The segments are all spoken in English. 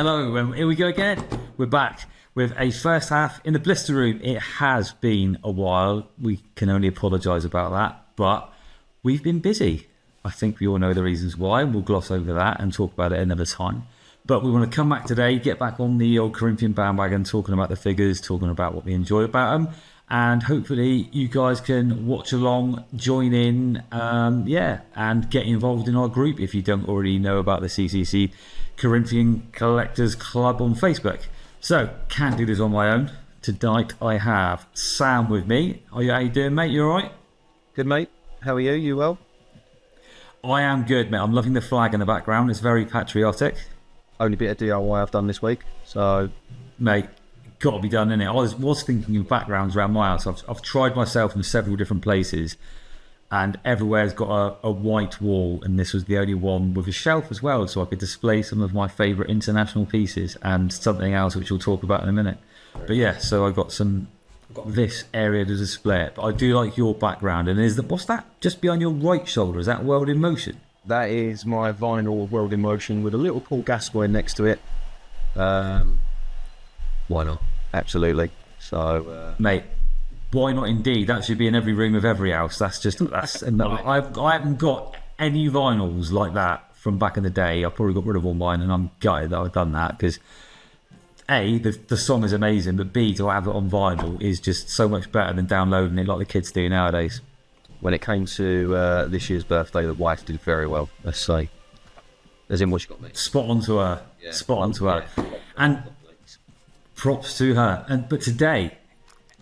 Hello, here we go again. We're back with a first half in the Blister Room. It has been a while. We can only apologise about that, but we've been busy. I think we all know the reasons why, and we'll gloss over that and talk about it another time. But we want to come back today, get back on the old Corinthian bandwagon, talking about the figures, talking about what we enjoy about them, and hopefully you guys can watch along, join in, and get involved in our group if you don't already know about the CCC Corinthian Collectors Club on Facebook. So, can't do this on my own. Tonight I have Sam with me. How you doing, mate? You alright? Good, mate. How are you? You well? I am good, mate. I'm loving the flag in the background. It's very patriotic. Only bit of DIY I've done this week, so... Mate, got to be done, innit? I was thinking of backgrounds around my house. I've tried myself in several different places, and everywhere's got a white wall, and this was the only one with a shelf as well, so I could display some of my favourite international pieces and something else which we'll talk about in a minute. But yeah, so I've got this area to display it. But I do like your background, and what's that just behind your right shoulder? Is that World in Motion? That is my vinyl World in Motion with a little Paul Gascoigne next to it. Why not? Absolutely. So, mate, why not indeed? That should be in every room of every house. I haven't got any vinyls like that from back in the day. I probably got rid of all mine, and I'm gutted that I've done that because A, the song is amazing, but B, to have it on vinyl is just so much better than downloading it like the kids do nowadays. When it came to this year's birthday, the wife did very well, let's say. As in what she got me. Spot on to her. Yeah. Spot on to her. Yeah. And props to her. But today,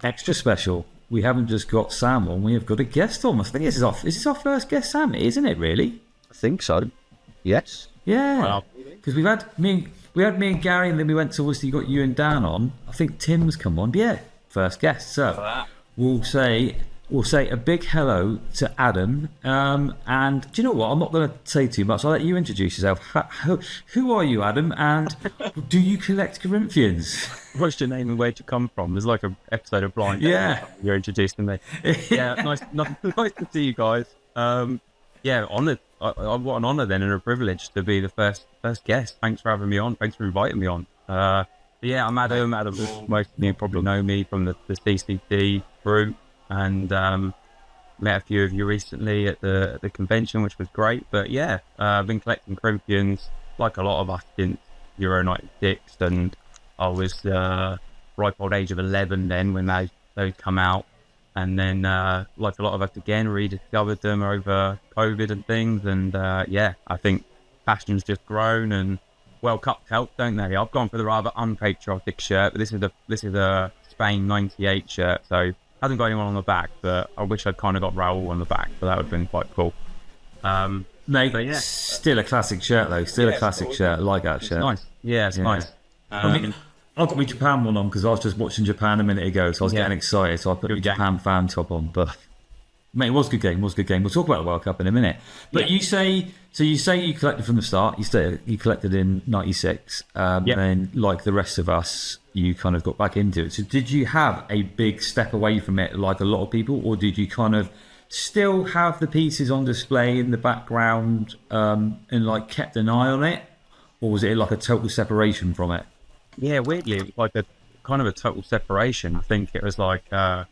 extra special, we haven't just got Sam on, we have got a guest on. I think this is our first guest, Sam, isn't it, really? I think so. Yes. Yeah. Because we had me and Gary, and then we went to, obviously, got you and Dan on. I think Tim's come on. But yeah, first guest. So we'll say a big hello to Adam. And do you know what? I'm not going to say too much. I'll let you introduce yourself. Who are you, Adam? And do you collect Corinthians? What's your name and where'd you come from? There's like an episode of Blind. Yeah. You're introducing me. Yeah, nice to see you guys. Honoured. What an honour then, and a privilege to be the first guest. Thanks for having me on. Thanks for inviting me on. I'm Adam. Most of you probably know me from the CCC group, and met a few of you recently at the convention, which was great. But yeah, I've been collecting Corinthians like a lot of us since Euro 96, and I was ripe old age of 11 then when those come out. And then, like a lot of us again, rediscovered them over COVID and things. And I think passion's just grown, and World Cups help, don't they? I've gone for the rather unpatriotic shirt, but this is a Spain '98 shirt, so hasn't got anyone on the back. But I wish I'd kind of got Raul on the back, so that would have been quite cool. Mate, but yeah, still a classic shirt though. Still a classic shirt. I like that shirt. It's nice. Yeah, it's nice. I've got my Japan one on because I was just watching Japan a minute ago, so I was getting excited. So I put the Japan fan top on. But mate, it was a good game. We'll talk about the World Cup in a minute. But you say you collected from the start. You collected in '96, and like the rest of us, you kind of got back into it. So did you have a big step away from it, like a lot of people, or did you kind of still have the pieces on display in the background and like kept an eye on it, or was it like a total separation from it? Yeah, weirdly, it was like a kind of a total separation. I think it was like a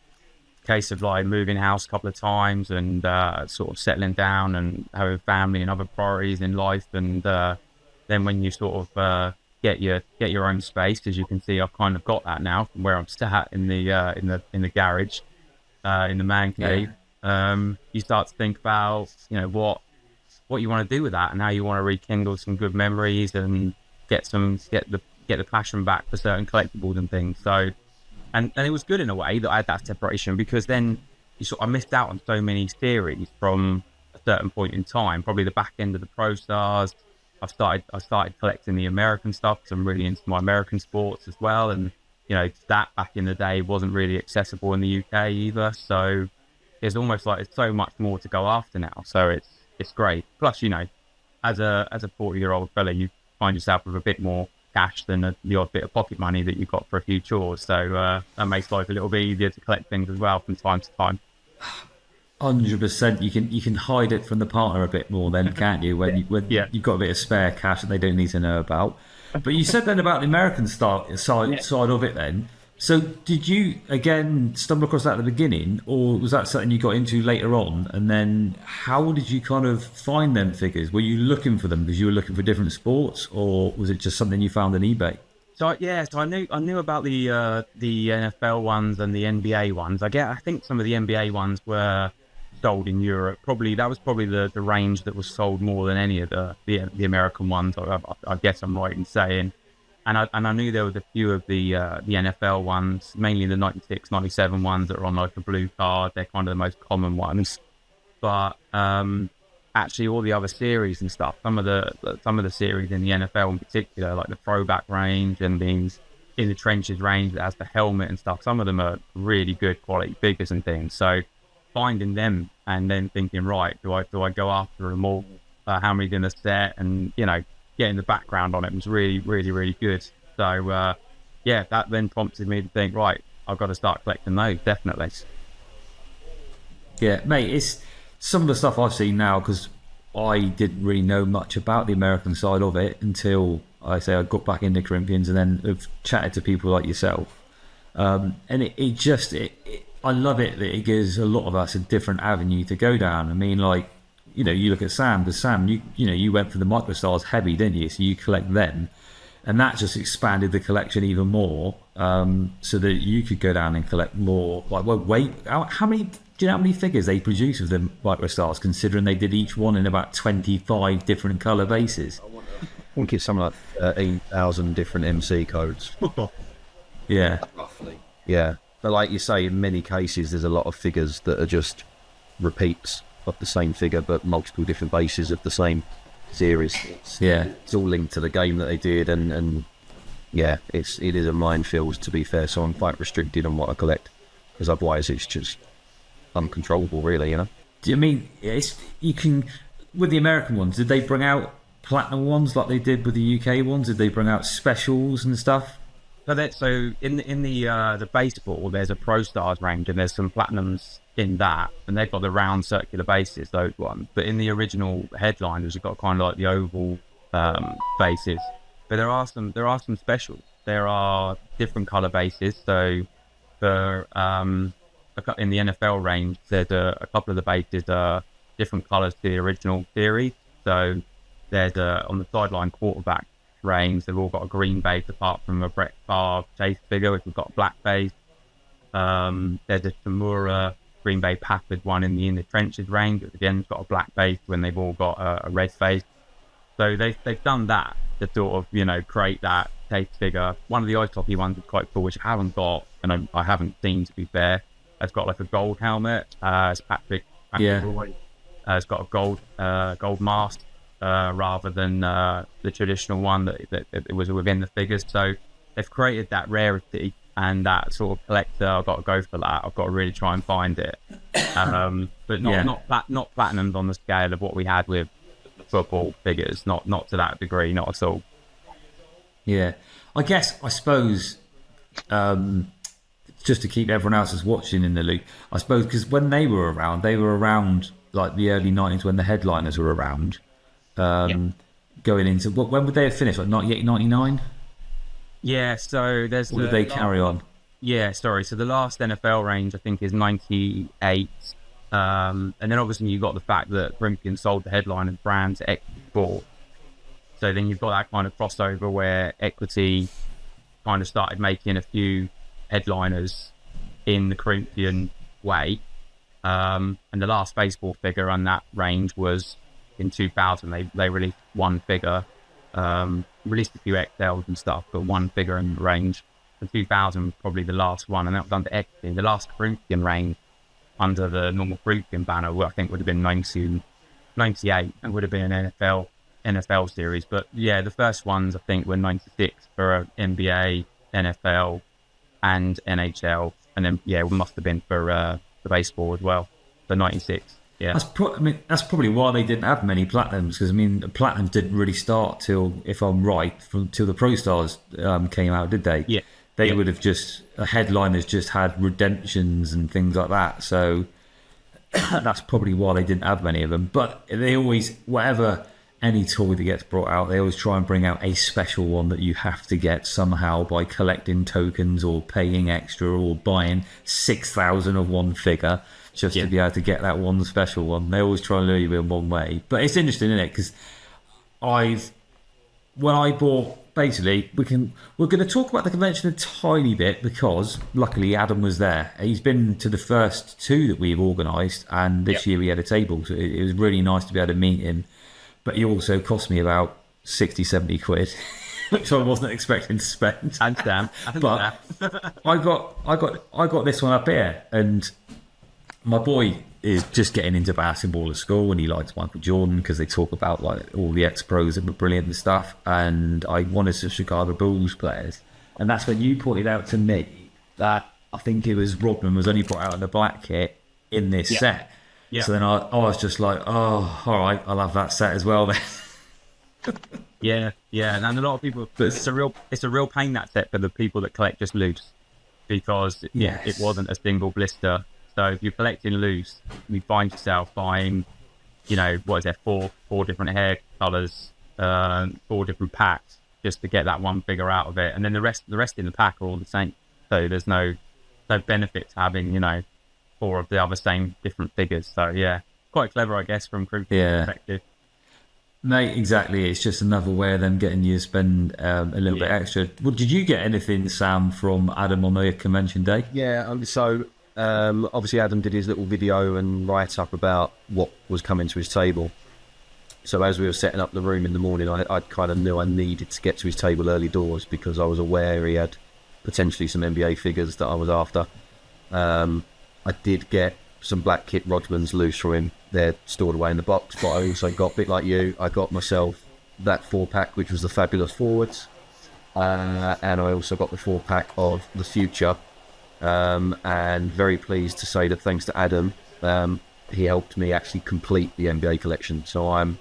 case of like moving house a couple of times and sort of settling down and having family and other priorities in life. And then when you sort of get your own space, as you can see, I've kind of got that now from where I'm sat in the garage, in the man cave. You start to think about what you want to do with that and how you want to rekindle some good memories and get the passion back for certain collectibles and things. So, and it was good in a way that I had that separation, because then I missed out on so many series from a certain point in time. Probably the back end of the Pro Stars. I started collecting the American stuff because I'm really into my American sports as well, and that back in the day wasn't really accessible in the UK either. So it's almost like there's so much more to go after now. So it's great. Plus, as a 40-year-old fella, you find yourself with a bit more cash than the odd bit of pocket money that you got for a few chores. So that makes life a little bit easier to collect things as well from time to time. 100%. You can hide it from the partner a bit more then, can't you? When Yeah. you've got a bit of spare cash that they don't need to know about. But you said then about the American side of it then. So did you again stumble across that at the beginning, or was that something you got into later on? And then how did you kind of find them figures? Were you looking for them because you were looking for different sports, or was it just something you found on eBay? So I knew about the NFL ones and the NBA ones. I think some of the NBA ones were sold in Europe. That was probably the range that was sold more than any of the American ones. I guess I'm right in saying. And I knew there was a few of the NFL ones, mainly the 96, 97 ones that are on like a blue card. They're kind of the most common ones. But actually, all the other series and stuff, some of the series in the NFL in particular, like the throwback range and things in the trenches range that has the helmet and stuff, some of them are really good quality figures and things. So finding them and then thinking, right, do I go after them all? How many in a set? And getting the background on it was really, really, really good. So, that then prompted me to think, right, I've got to start collecting those, definitely. Yeah, mate, it's some of the stuff I've seen now because I didn't really know much about the American side of it until I got back into Corinthians and then have chatted to people like yourself. And I love it that it gives a lot of us a different avenue to go down. I mean, like, you look at Sam, because Sam, you went for the microstars heavy, didn't you? So you collect them, and that just expanded the collection even more, so that you could go down and collect more. Like, well, wait, how many? Do you know how many figures they produce of the microstars? Considering they did each one in about 25 different color bases. I think it's something like 13,000 different MC codes. Yeah, Roughly. Yeah, but like you say, in many cases, there's a lot of figures that are just repeats of the same figure, but multiple different bases of the same series. It's all linked to the game that they did, and it is a minefield, to be fair. So I'm quite restricted on what I collect, because otherwise it's just uncontrollable, really. Do you mean you can with the American ones? Did they bring out platinum ones like they did with the UK ones? Did they bring out specials and stuff? So in the baseball, there's a Pro Stars range, and there's some platinums in that, and they've got the round circular bases, those ones. But in the original headliners, you've got kind of like the oval bases. But there are some specials. There are different color bases. So for in the NFL range, there's a couple of the bases are different colors to the original series. So there's on the sideline quarterback range, they've all got a green base apart from a Brett Favre chase figure, which has got a black base. There's a Tamura Green Bay Packers one in the trenches range, which again has got a black base when they've all got a red face. So they've done that to sort of create that chase figure. One of the ice hockey ones is quite cool, which I haven't got and I haven't seen, to be fair. It's got like a gold helmet. It's Patrick Roy. It's got a gold mask. Rather than the traditional one that was within the figures. So they've created that rarity and that sort of collector. I've got to go for that. I've got to really try and find it. But not platinums on the scale of what we had with football figures. Not to that degree. Not at all. Yeah, I suppose just to keep everyone else who's watching in the loop. I suppose because when they were around like the early 90s when the headliners were around. Going into when would they have finished? Like 98, 99? Yeah, so there's. Or did they carry on? Yeah, sorry. So the last NFL range I think is 98, and then obviously you've got the fact that Corinthians sold the headline and brand to Equity Sport. So then you've got that kind of crossover where Equity kind of started making a few headliners in the Corinthian way, and the last baseball figure on that range was. In 2000, they released one figure, released a few XLs and stuff, but one figure in the range. In 2000 was probably the last one, and that was under Equity. The last Corinthian range under the normal Corinthian banner, I think would have been 98, and would have been an NFL series. But yeah, the first ones I think were 96 for NBA, NFL, and NHL, and then it must have been for the baseball as well, for 96. Yeah, that's probably why they didn't have many platinums, because the platinums didn't really start till, if I'm right, till the Pro Stars came out, did they? Yeah, they would have headliners just had redemptions and things like that. So that's probably why they didn't have many of them. But they always, whatever, any toy that gets brought out, they always try and bring out a special one that you have to get somehow by collecting tokens or paying extra or buying 6,000 of one figure just to be able to get that one special one. They always try and lure you in one way. But it's interesting, isn't it? Because when I bought, basically, we're going to talk about the convention a tiny bit because luckily Adam was there. He's been to the first two that we've organised, and this year we had a table, so it was really nice to be able to meet him. But he also cost me about 60, 70 quid, which I wasn't expecting to spend. And damn, but I got this one up here, and my boy is just getting into basketball at school, and he likes Michael Jordan because they talk about like all the ex-pros that were brilliant and stuff. And I wanted some Chicago Bulls players, and that's when you pointed out to me that I think it was Rodman was only brought out in the black kit in this set. Yeah. So then I was just like, oh, all right, I'll have that set as well then. yeah, and a lot of people, it's a real pain, that set, for the people that collect just loose, because it wasn't a single blister. So if you're collecting loose, you find yourself buying, what is there, four different hair colours, 4 different packs, just to get that one figure out of it, and then the rest in the pack are all the same. So there's no benefit to having 4 of the other same different figures. So yeah, quite clever, I guess, from crew perspective. Mate, exactly. It's just another way of them getting you to spend a little bit extra. Well, did you get anything, Sam, from Adam on the convention day? Yeah, obviously Adam did his little video and write-up about what was coming to his table. So as we were setting up the room in the morning, I kind of knew I needed to get to his table early doors because I was aware he had potentially some NBA figures that I was after. I did get some black kit Rodmans loose for him. They're stored away in the box, but I also got, a bit like you, I got myself that 4-pack, which was the Fabulous Forwards. And I also got the 4-pack of the Future. And very pleased to say that thanks to Adam, he helped me actually complete the NBA collection. So I'm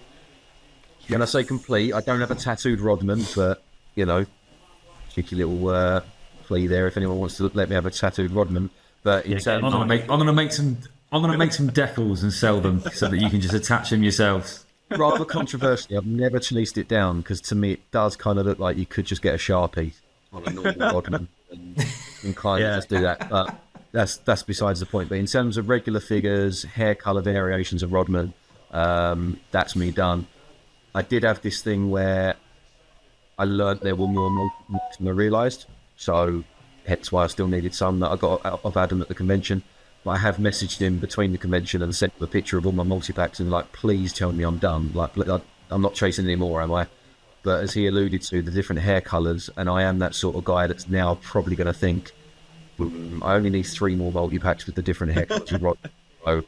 going to say complete. I don't have a tattooed Rodman, but, cheeky little plea there if anyone wants to let me have a tattooed Rodman. But I'm gonna make some decals and sell them so that you can just attach them yourselves. Rather controversially, I've never chased it down because to me it does kind of look like you could just get a Sharpie on a normal Rodman and kind of just do that. But that's besides the point. But in terms of regular figures, hair colour variations of Rodman, that's me done. I did have this thing where I learned there were more than I realised, so hence why I still needed some that I got out of Adam at the convention. But I have messaged him between the convention and sent him a picture of all my multi-packs and please tell me I'm done. I'm not chasing anymore, am I? But as he alluded to, the different hair colours, and I am that sort of guy that's now probably going to think, I only need 3 more multi-packs with the different hair colours. So,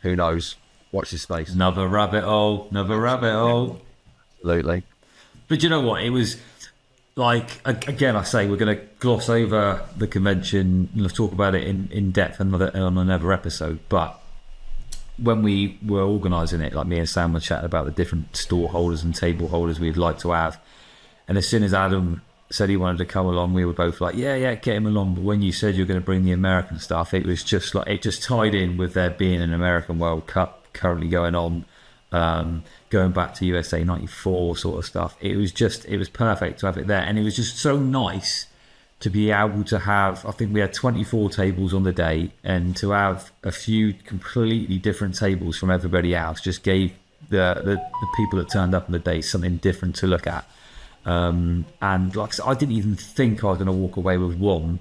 who knows? Watch this space. Another rabbit hole. Absolutely. But you know what? It was... again, I say we're going to gloss over the convention and talk about it in depth on another episode. But when we were organising it, me and Sam were chatting about the different store holders and table holders we'd like to have. And as soon as Adam said he wanted to come along, we were both like, yeah, get him along. But when you said you were going to bring the American stuff, it was just it just tied in with there being an American World Cup currently going on. Going back to USA 94 sort of stuff, it was perfect to have it there, and it was just so nice to be able to have, I think we had 24 tables on the day, and to have a few completely different tables from everybody else just gave the people that turned up on the day something different to look at. And like I said, I didn't even think I was going to walk away with one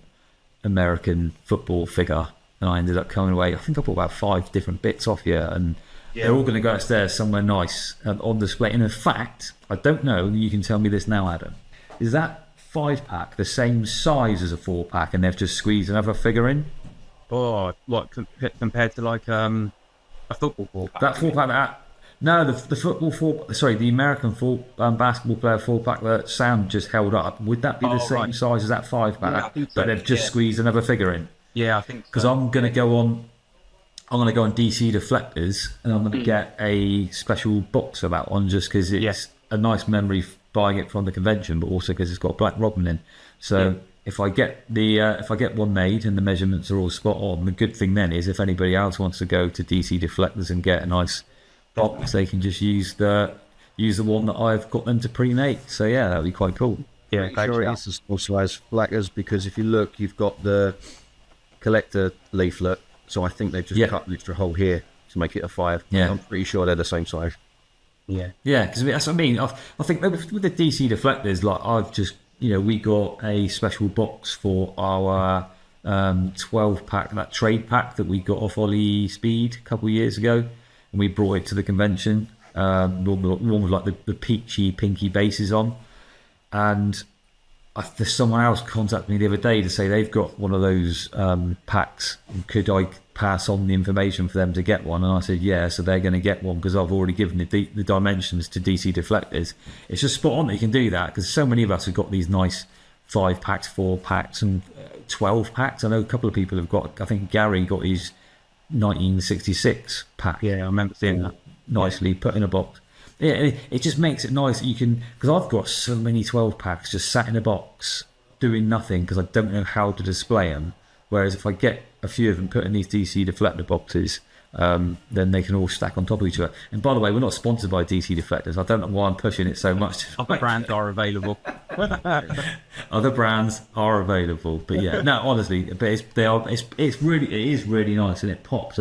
American football figure, and I ended up coming away, I think I bought about 5 different bits off here, and they're all going to go upstairs somewhere nice on display. And in fact, I don't know, you can tell me this now, Adam, is that 5-pack the same size as a 4-pack and they've just squeezed another figure in? Oh, what, compared to a football 4-pack? That 4-pack, the football 4, sorry, the American basketball player 4-pack that Sam just held up, would that be the same size as that 5-pack? Yeah, but they've just squeezed another figure in? Yeah, I think so. Because I'm going to go on DC to Flackers, and I'm going to get a special box of that one just because it's a nice memory buying it from the convention, but also because it's got Black Rodman in. So if I get one made and the measurements are all spot on, the good thing then is if anybody else wants to go to DC Deflectors and get a nice box, they can just use the one that I've got them to pre-make. So yeah, that'd be quite cool. Yeah, Sure it is also has Flackers, because if you look, you've got the collector leaflet, so I think they've just cut an extra hole here to make it a 5. Yeah. I'm pretty sure they're the same size. Yeah, because that's what I mean. I think with the DC Deflectors, like I've just, we got a special box for our 12 pack, that trade pack that we got off Ollie Speed a couple of years ago, and we brought it to the convention. One with like the peachy pinky bases on, and there's someone else contacted me the other day to say they've got one of those packs. Could I pass on the information for them to get one? And I said yeah, so they're going to get one because I've already given the dimensions to DC Deflectors. It's just spot on that you can do that, because so many of us have got these nice 5 packs, 4 packs, and 12 packs. I know a couple of people have got. I think Gary got his 1966 pack. yeah, I remember seeing that. Nicely put in a box. Yeah, it just makes it nice that you can, because I've got so many 12 packs just sat in a box doing nothing because I don't know how to display them. Whereas if I get a few of them put in these DC Deflector boxes, then they can all stack on top of each other. And by the way, we're not sponsored by DC Deflectors. I don't know why I'm pushing it so much. Other brands are available. Other brands are available, but yeah, no, honestly, but it is really nice, and it pops.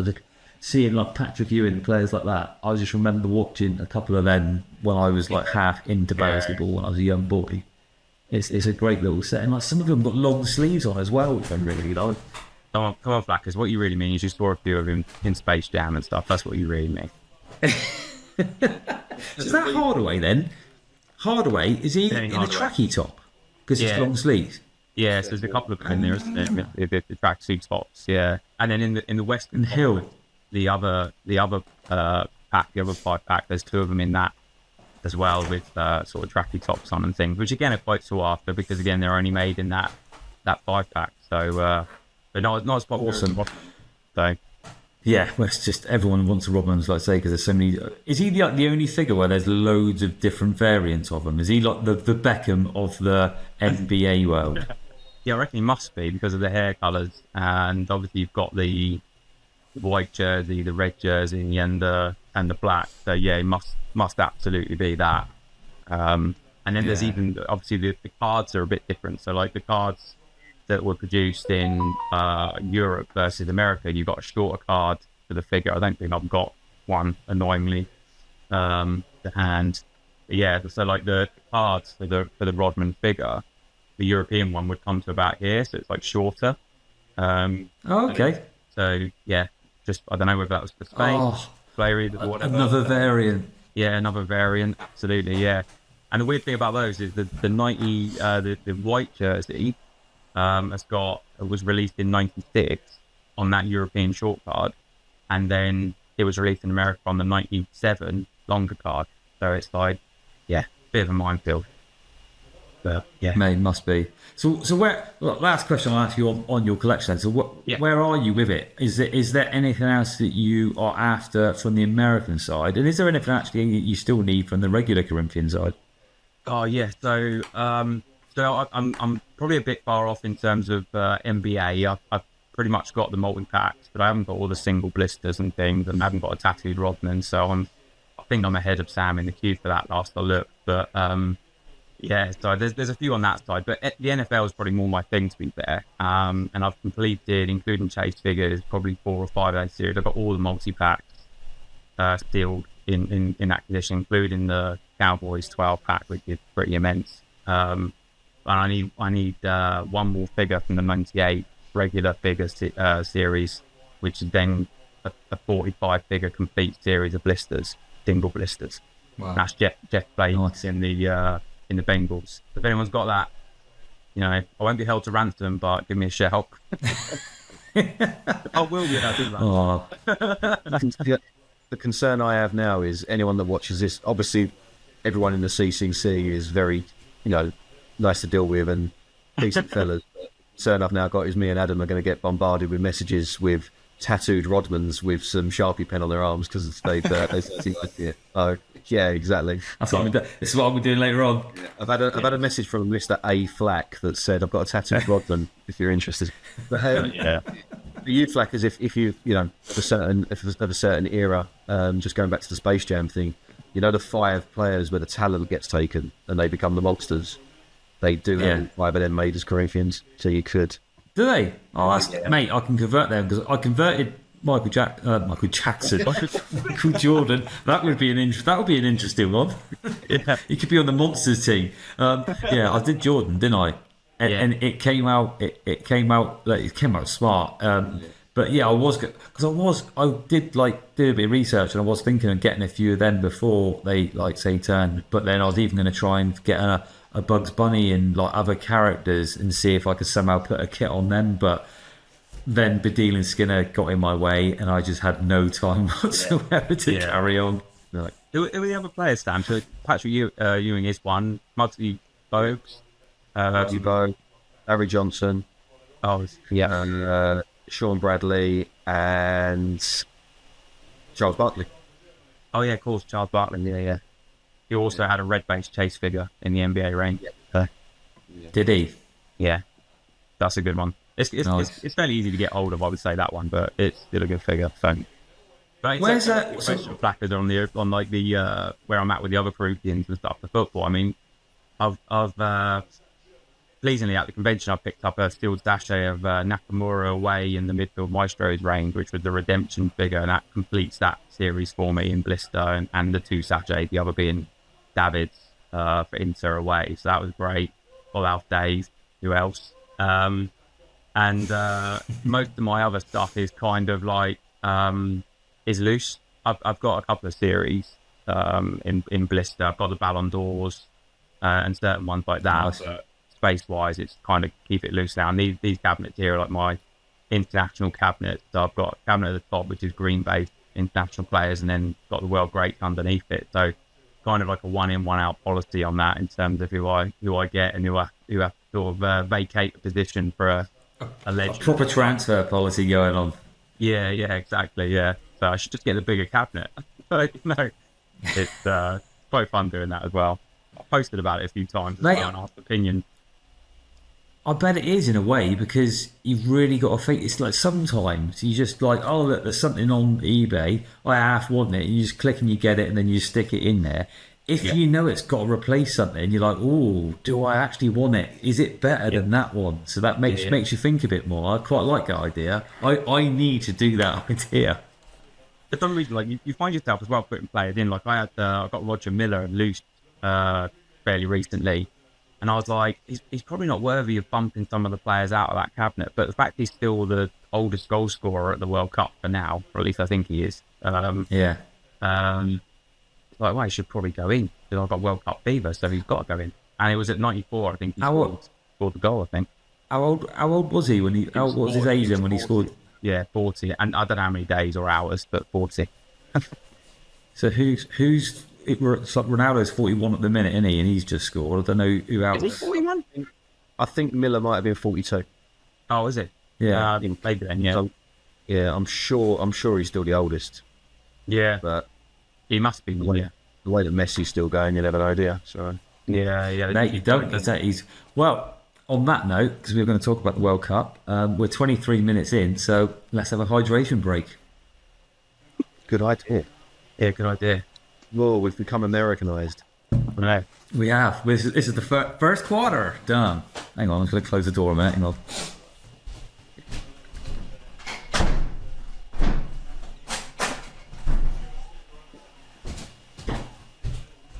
Seeing like Patrick Ewing, players like that, I just remember watching a couple of them when I was like half into basketball when I was a young boy. It's a great little set, and like some of them got long sleeves on as well, which I really like. Come on, Flackers. What you really mean is you saw a few of him in Space Jam and stuff. That's what you really mean. Is that Hardaway then? Hardaway, is he in a tracky top? Because it's long sleeves. Yeah, so there's a couple of them in there, isn't there? The tracksuit tops, yeah. And then in the Western Hill, the other pack, the other 5 pack, there's 2 of them in that as well, with sort of tracky tops on and things, which again are quite sought after because again they're only made in that 5 pack. So, but not as popular. Awesome. So. Yeah, well, it's just everyone wants a Rodman's, like I say, because there's so many. Is he the only figure where there's loads of different variants of them? Is he like the Beckham of the NBA world? Yeah, I reckon he must be because of the hair colours, and obviously you've got the white jersey, the red jersey, and the black. So yeah, he must absolutely be that. And then there's even obviously the cards are a bit different. So like the cards that were produced in Europe versus America, you've got a shorter card for the figure. I don't think I've got one, annoyingly, to hand. But yeah, so like the cards for the Rodman figure, the European one would come to about here, so it's like shorter. Okay. So yeah, just I don't know whether that was for Spain, Flurries or whatever. Another variant. Yeah, another variant. Absolutely, yeah. And the weird thing about those is the 90, the white jersey was released in '96 on that European short card, and then it was released in America on the '97 longer card. So it's like, yeah, bit of a minefield. But yeah, May must be. So where? Well, last question I'll ask you on your collection. Then. So where are you with it? Is there anything else that you are after from the American side, and is there anything actually you still need from the regular Corinthian side? Oh yeah, so I'm probably a bit far off in terms of NBA. I've pretty much got the multi-packs, but I haven't got all the single blisters and things, and I haven't got a tattooed Rodman, so I think I'm ahead of Sam in the queue for that last I looked. But yeah, so there's a few on that side, but the NFL is probably more my thing, to be fair. And I've completed, including chase figures, probably 4 or 5 days series. I've got all the multi-packs sealed in that condition, including the Cowboys 12 pack, which is pretty immense. And I need one more figure from the '98 regular figure series, which is then a 45 figure complete series of blisters, single blisters. Wow. That's Jeff Blades Nice. in the Bengals. If anyone's got that, I won't be held to ransom, but give me a shout. I will be held to ransom. Oh, The concern I have now is anyone that watches this, obviously everyone in the CCC is very, nice to deal with and decent fellas. But the concern I've now got is me and Adam are going to get bombarded with messages with tattooed Rodmans with some Sharpie pen on their arms because they see it. So Yeah, exactly. That's what I'm doing. This is what I'll be doing later on. I've had a message from Mr. A Flack that said, "I've got a tattoo of Rodman if you're interested." But Yeah. for you Flackers, if you if of a certain era, just going back to the Space Jam thing, the 5 players where the talent gets taken and they become the monsters. They do have 5 of them made as Corinthians, so you could. Do they? Oh, mate, I can convert them because I converted Michael Jackson, Michael Jordan. That would be an interesting one. Yeah. He could be on the Monsters team. I did Jordan, didn't I? And it came out. It came out smart. But yeah, I did do a bit of research, and I was thinking of getting a few of them before they turned. But then I was even going to try and get a Bugs Bunny and other characters and see if I could somehow put a kit on them. But then Badil and Skinner got in my way, and I just had no time whatsoever to carry on. Who are the other players, Sam? So Patrick Ewing is one. Muggsy Bogues. Bo, Larry Johnson. Oh, Yeah. Sean Bradley and Charles Barkley. Oh yeah, of course, Charles Barkley. Yeah. He also had a red-based Chase figure in the NBA range. Did he? Yeah, that's a good one. It's fairly easy to get hold of, I would say, that one, but it's still a good figure. So, where's that? Flackers on the where I'm at with the other Corinthians and stuff. The football. I mean, I've pleasingly at the convention I picked up a sealed sachet of Nakamura away in the midfield maestros range, which was the redemption figure, and that completes that series for me in Blister, and the 2 sachets, the other being David's for Inter away. So that was great. All Alf Days. Who else? And most of my other stuff is kind of is loose. I've got a couple of series in Blister. I've got the Ballon d'Ors and certain ones like that. Nice. But space-wise, it's kind of keep it loose now. And these cabinets here are like my international cabinets. So I've got a cabinet at the top, which is green-based international players, and then got the world greats underneath it. So kind of like a one-in, one-out policy on that in terms of who I get and who have to sort of vacate a position for a legend. A proper transfer policy going on. Yeah, exactly. Yeah, so I should just get a bigger cabinet. It's quite fun doing that as well. I posted about it a few times and asked opinion. I bet it is in a way, because you've really got to think. It's like sometimes you just look, there's something on eBay. I half want it. You just click and you get it, and then you stick it in there. If you know it's got to replace something, you're like, oh, do I actually want it? Is it better than that one? So that makes you think a bit more. I quite like that idea. I need to do that idea. For some reason, you find yourself as well putting players in. I got Roger Miller loose fairly recently, and I was like, he's probably not worthy of bumping some of the players out of that cabinet. But the fact he's still the oldest goal scorer at the World Cup for now, or at least I think he is. Well, he should probably go in, because I've got World Cup fever, so he's got to go in. And it was at 94, I think he scored the goal, I think. How old was he when what was his age then when he scored? Yeah, 40. And I don't know how many days or hours, but 40. So Ronaldo's 41 at the minute, isn't he? And he's just scored. I don't know who else. Is he 41? I think Miller might have been 42. Oh, is it? Yeah. Maybe then, yeah. So, yeah, I'm sure he's still the oldest. Yeah. But he must be. the way that Messi's still going, you never know, do you? So yeah. No, you don't. Well, on that note, because we were going to talk about the World Cup, we're 23 minutes in, so let's have a hydration break. good idea. Yeah, good idea. Well, we've become Americanized. I know. We have. This is the first quarter done. Hang on, I'm going to close the door a minute. Hang on.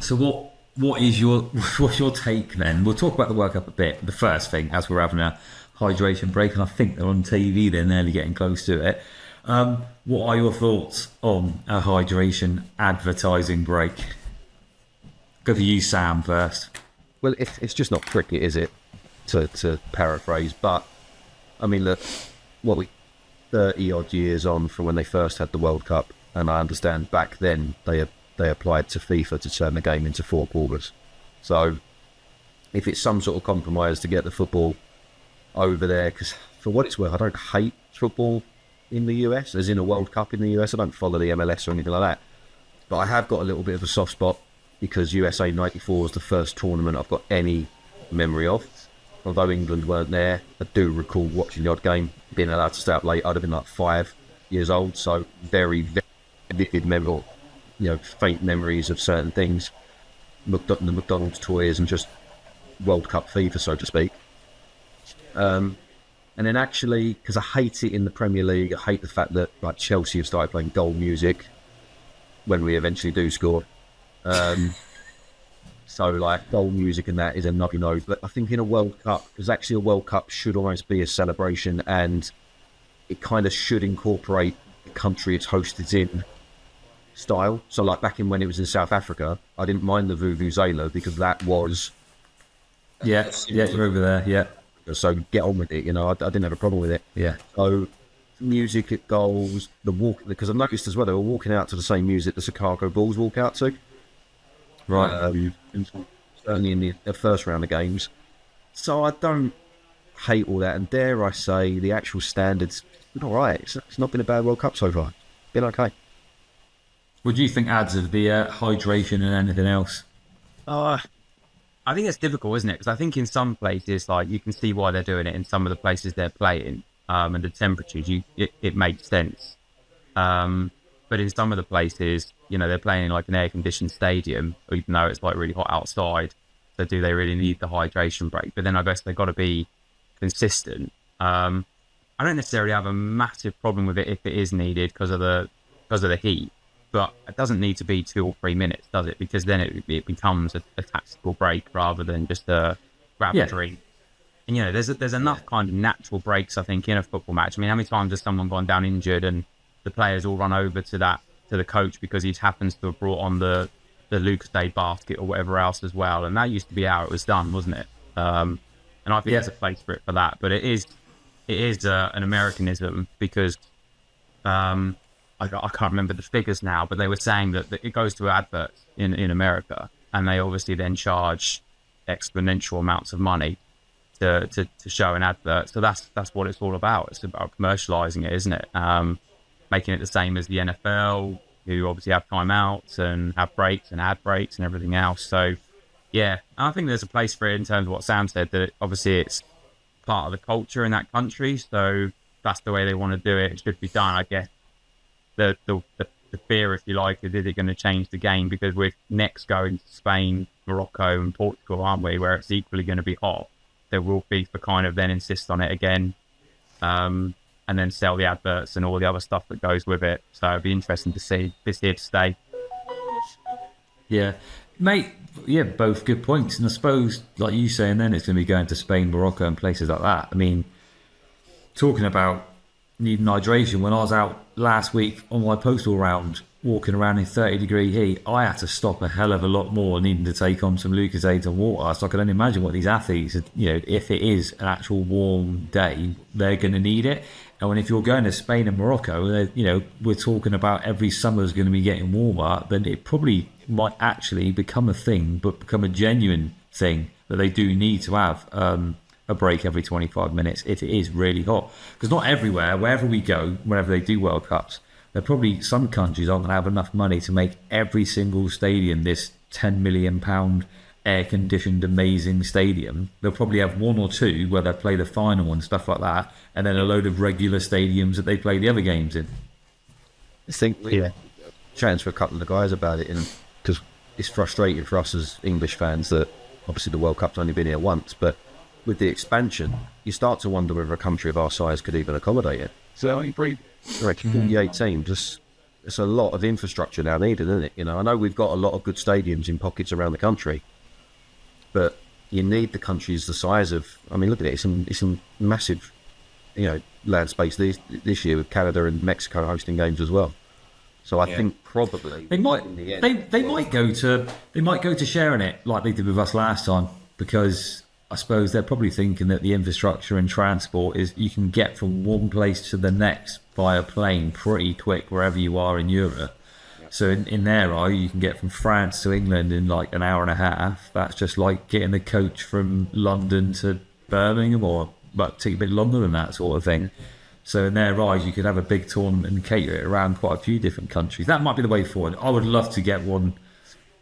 So what's your take then? We'll talk about the World Cup a bit. The first thing, as we're having a hydration break, and I think they're on TV, they're nearly getting close to it. What are your thoughts on a hydration advertising break? Go for you, Sam, first. Well, it's just not cricket, is it? To paraphrase, but I mean, look, 30 odd years on from when they first had the World Cup, and I understand back then they applied to FIFA to turn the game into 4 quarters. So if it's some sort of compromise to get the football over there, because for what it's worth, I don't hate football in the US, as in a World Cup in the US. I don't follow the MLS or anything like that. But I have got a little bit of a soft spot because USA '94 was the first tournament I've got any memory of. Although England weren't there, I do recall watching the odd game, being allowed to stay up late. I'd have been like 5 years old, so very, very vivid memory, faint memories of certain things. The McDonald's toys and just World Cup FIFA, so to speak. And then actually, because I hate it in the Premier League, I hate the fact that like Chelsea have started playing goal music when we eventually do score. So like goal music and that is a nubby no. But I think in a World Cup, because actually a World Cup should almost be a celebration, and it kind of should incorporate the country it's hosted in style. So like back in when it was in South Africa, I didn't mind the Vuvuzela because that was yeah, you're over there, yeah. So get on with it, I didn't have a problem with it. Yeah. So music at goals, the walk, because I've noticed as well they were walking out to the same music the Chicago Bulls walk out to. Right. Certainly in the first round of games. So I don't hate all that, and dare I say the actual standards been all right. It's not been a bad World Cup so far. Been okay. What do you think adds of the hydration and anything else? I think it's difficult, isn't it? Because I think in some places, like you can see why they're doing it in some of the places they're playing, and the temperatures, it makes sense. But in some of the places, they're playing in like an air-conditioned stadium, even though it's like really hot outside. So do they really need the hydration break? But then I guess they've got to be consistent. I don't necessarily have a massive problem with it if it is needed because of the heat. But it doesn't need to be 2 or 3 minutes, does it? Because then it becomes a tactical break rather than just a grab a drink. And there's enough kind of natural breaks, I think, in a football match. I mean, how many times has someone gone down injured and the players all run over to the coach because he happens to have brought on the Lucas Day basket or whatever else as well? And that used to be how it was done, wasn't it? And I think there's a place for it for that. But it is an Americanism because I can't remember the figures now, but they were saying that it goes to adverts in America, and they obviously then charge exponential amounts of money to show an advert. So that's what it's all about. It's about commercializing it, isn't it? Making it the same as the NFL, who obviously have timeouts and have breaks and ad breaks and everything else. So yeah, I think there's a place for it in terms of what Sam said, that obviously it's part of the culture in that country. So that's the way they want to do it. It should be done, I guess. The fear, if you like, is it going to change the game? Because we're next going to Spain, Morocco and Portugal, aren't we, where it's equally going to be hot. There will be for kind of then insist on it again, and then sell the adverts and all the other stuff that goes with it. So it'd be interesting to see this here to stay. Yeah, mate, yeah, both good points. And I suppose, like you saying then, it's going to be going to Spain, Morocco and places like that. I mean, talking about needing hydration, when I was out last week on my postal round walking around in 30-degree heat, I had to stop a hell of a lot more needing to take on some Lucozade and water. So I can only imagine what these athletes, if it is an actual warm day, they're going to need it. And if you're going to Spain and Morocco, we're talking about every summer is going to be getting warmer, then it probably might actually become a thing, but become a genuine thing that they do need to have a break every 25 minutes if it is really hot. Because not everywhere, wherever we go, wherever they do World Cups, there are probably some countries aren't going to have enough money to make every single stadium this £10 million air-conditioned amazing stadium. They'll probably have 1 or 2 where they play the final and stuff like that, and then a load of regular stadiums that they play the other games in. I think chatting to a couple of the guys about it, because it's frustrating for us as English fans that obviously the World Cup's only been here once, but with the expansion, you start to wonder whether a country of our size could even accommodate it. So I agree. 48 teams, it's a lot of infrastructure now needed, isn't it? I know we've got a lot of good stadiums in pockets around the country, but you need the countries the size of. I mean, look at it. It's a massive, land space this year with Canada and Mexico hosting games as well. So I think probably they might go to sharing it like they did with us last time, because I suppose they're probably thinking that the infrastructure and transport is you can get from one place to the next via plane pretty quick wherever you are in Europe. So in their eye, you can get from France to England in like an hour and a half. That's just like getting the coach from London to Birmingham, but take a bit longer than that sort of thing. So in their eyes, you could have a big tournament and cater it around quite a few different countries. That might be the way forward. I would love to get one,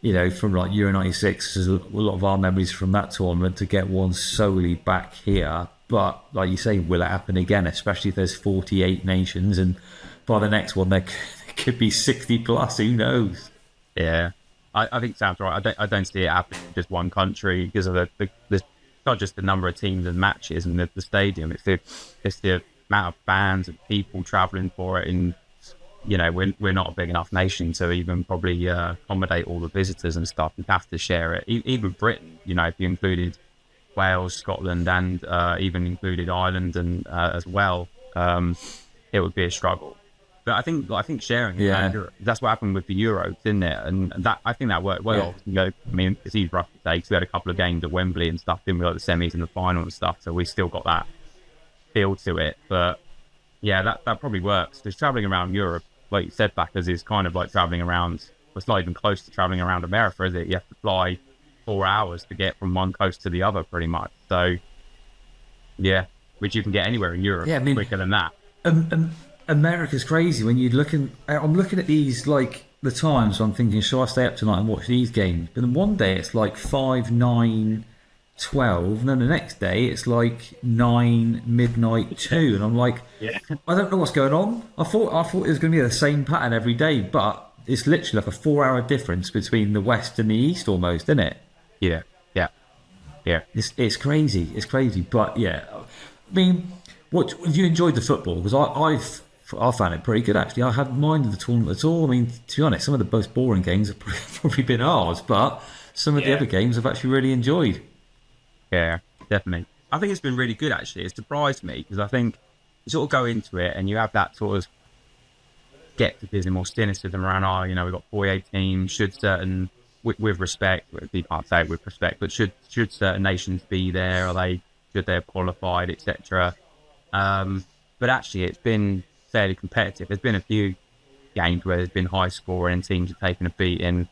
from like Euro 96, there's a lot of our memories from that tournament, to get one solely back here. But like you say, will it happen again, especially if there's 48 nations, and by the next one there could be 60 plus, who knows? Yeah, I think sounds right. I don't see it happening in just one country because of the not just the number of teams and matches and the stadium. It's the amount of fans and people travelling for it, and we're not a big enough nation to even probably accommodate all the visitors and stuff. You'd have to share it. Even Britain, if you included Wales, Scotland, and even included Ireland and as well, it would be a struggle. But I think sharing it around Europe, that's what happened with the Euros, didn't it? And that, I think that worked well. It's easy for us to say because we had a couple of games at Wembley and stuff, didn't we, like the semis and the final and stuff, so we still got that feel to it. But yeah, that probably works. Because travelling around Europe, like you said, Flackers, is kind of like travelling around, it's not even close to travelling around America, is it? You have to fly 4 hours to get from one coast to the other, pretty much. So yeah, which you can get anywhere in Europe quicker than that. America's crazy when you're looking. I'm looking at these, like the times. So I'm thinking, shall I stay up tonight and watch these games? But then one day it's like 5, 9, 12, and then the next day it's like 9, midnight, 2, and I'm like, I don't know what's going on. I thought it was going to be the same pattern every day, but it's literally like a 4-hour difference between the west and the east, almost, isn't it? Yeah. It's crazy. It's crazy, but yeah, I mean, what have you enjoyed the football? Because I found it pretty good, actually. I hadn't minded the tournament at all. I mean, to be honest, some of the most boring games have probably been ours, but some of the other games I've actually really enjoyed. Yeah, definitely. I think it's been really good, actually. It surprised me because I think you sort of go into it and you have that sort of skepticism or cynicism around, we've got 48 teams, should certain, with respect, you can't say it with respect, but should certain nations be there? Should they have qualified, etc.? But actually, it's been fairly competitive. There's been a few games where there's been high scoring and teams have taken a beating,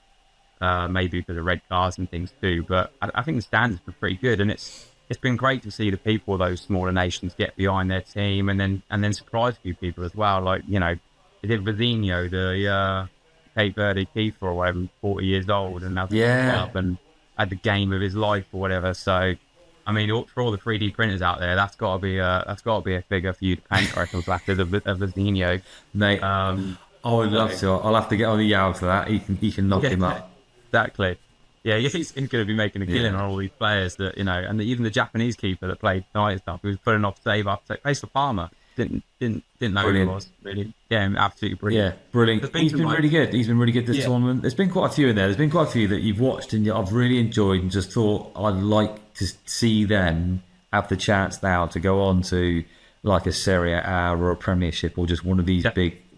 maybe because of red cards and things too. But I think the standards were pretty good, and it's been great to see the people of those smaller nations get behind their team and then surprise a few people as well. Like they did Vizinho, the Cape Verde keeper or whatever, 40 years old, and up and had the game of his life or whatever. So. I mean, for all the 3D printers out there, that's got to be a figure for you to paint, I reckon, Flackers, of Vizinho. Mate, I would love to. I'll have to get on the Yao for that. He can knock him up. Exactly. Yeah, you think he's going to be making a killing on all these players that and even the Japanese keeper that played tonight and stuff, he was putting off save after place for Palmer. Didn't know who he was really. Yeah, absolutely brilliant. Yeah, brilliant. He's been really good. He's been really good this tournament. There's been quite a few in there. There's been quite a few that you've watched and I've really enjoyed and just thought I'd like to see them have the chance now to go on to like a Serie A or a Premiership or just one of these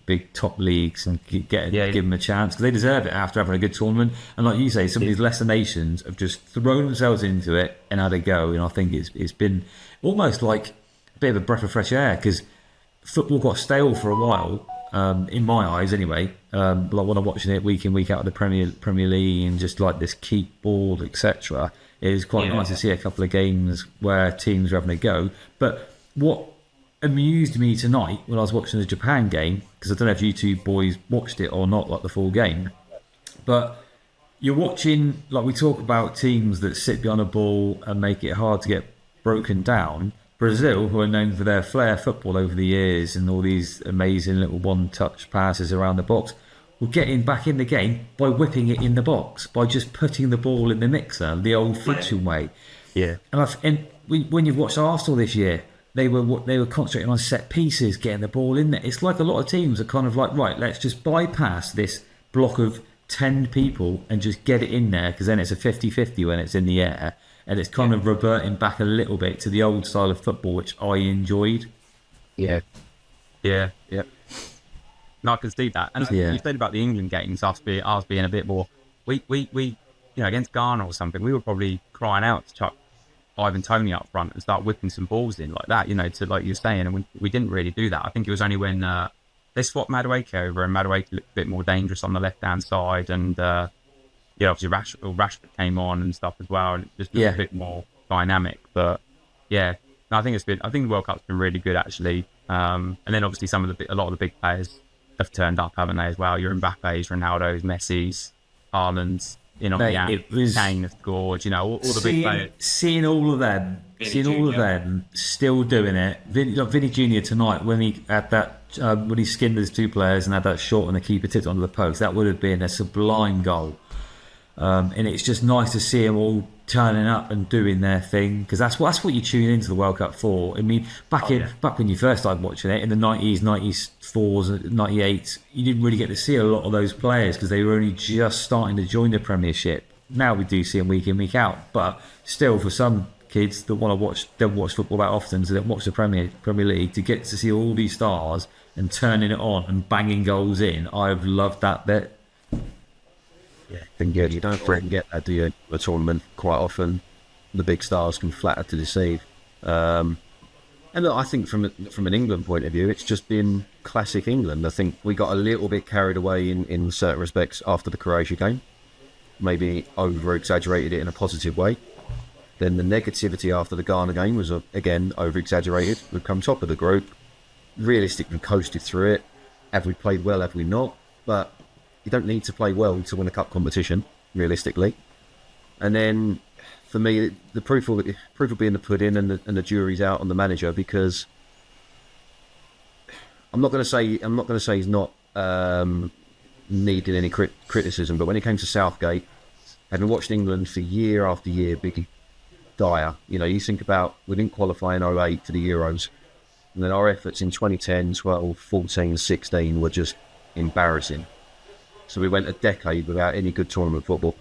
big top leagues and give them a chance because they deserve it after having a good tournament. And like you say, some of these lesser nations have just thrown themselves into it and had a go. And I think it's been almost like a bit of a breath of fresh air because football got stale for a while, in my eyes anyway. Like when I'm watching it week in, week out of the Premier League and just like this keep ball, etc. It is quite nice to see a couple of games where teams are having a go. But what amused me tonight when I was watching the Japan game, because I don't know if you two boys watched it or not, like the full game, but you're watching, like we talk about teams that sit behind a ball and make it hard to get broken down. Brazil, who are known for their flair football over the years and all these amazing little one-touch passes around the box, were getting back in the game by whipping it in the box, by just putting the ball in the mixer, the old-fashioned way. Yeah. And when you've watched Arsenal this year, they were concentrating on set pieces, getting the ball in there. It's like a lot of teams are kind of like, right, let's just bypass this block of 10 people and just get it in there, because then it's a 50-50 when it's in the air. And it's kind of reverting back a little bit to the old style of football, which I enjoyed. Yeah. No, I can see that. And you said about the England games, us being a bit more. We against Ghana or something, we were probably crying out to chuck Ivan Toney up front and start whipping some balls in like that, to like you're saying. And we didn't really do that. I think it was only when they swapped Madueke over and Madueke looked a bit more dangerous on the left-hand side. And obviously Rashford came on and stuff as well, and it just looked a bit more dynamic. But I think the World Cup's been really good actually. And then obviously a lot of the big players have turned up, haven't they, as well? Your Mbappe's, Ronaldo's, Messi's, Haaland's, Mate, it was Kane has scored, all the big players. Seeing all of them still doing it. Vinny Junior tonight, when he had that, when he skinned those two players and had that shot and the keeper tipped onto the post, that would have been a sublime goal. And it's just nice to see them all turning up and doing their thing, because that's what you tune into the World Cup for. I mean, back when you first started watching it in the 90s, 94s, 98s, you didn't really get to see a lot of those players because they were only just starting to join the Premiership. Now we do see them week in, week out, but still, for some kids that want to watch, don't watch football that often, so they don't watch the Premier League, to get to see all these stars and turning it on and banging goals in, I've loved that bit. Yeah, and you don't get that, do you? A tournament, quite often the big stars can flatter to deceive. And look, I think from an England point of view, it's just been classic England. I think we got a little bit carried away in certain respects after the Croatia game, maybe over-exaggerated it in a positive way. Then the negativity after the Ghana game was, again, over-exaggerated. We've come top of the group, realistically coasted through it. Have we played well, have we not? But you don't need to play well to win a cup competition, realistically. And then, for me, the proof will be in the pudding, and the jury's out on the manager, because I'm not going to say he's not needing any criticism, but when it came to Southgate, having watched England for year after year, big dire. You think about, we didn't qualify in 08 to the Euros, and then our efforts in 2010, 12, 14, 16 were just embarrassing. So we went a decade without any good tournament football.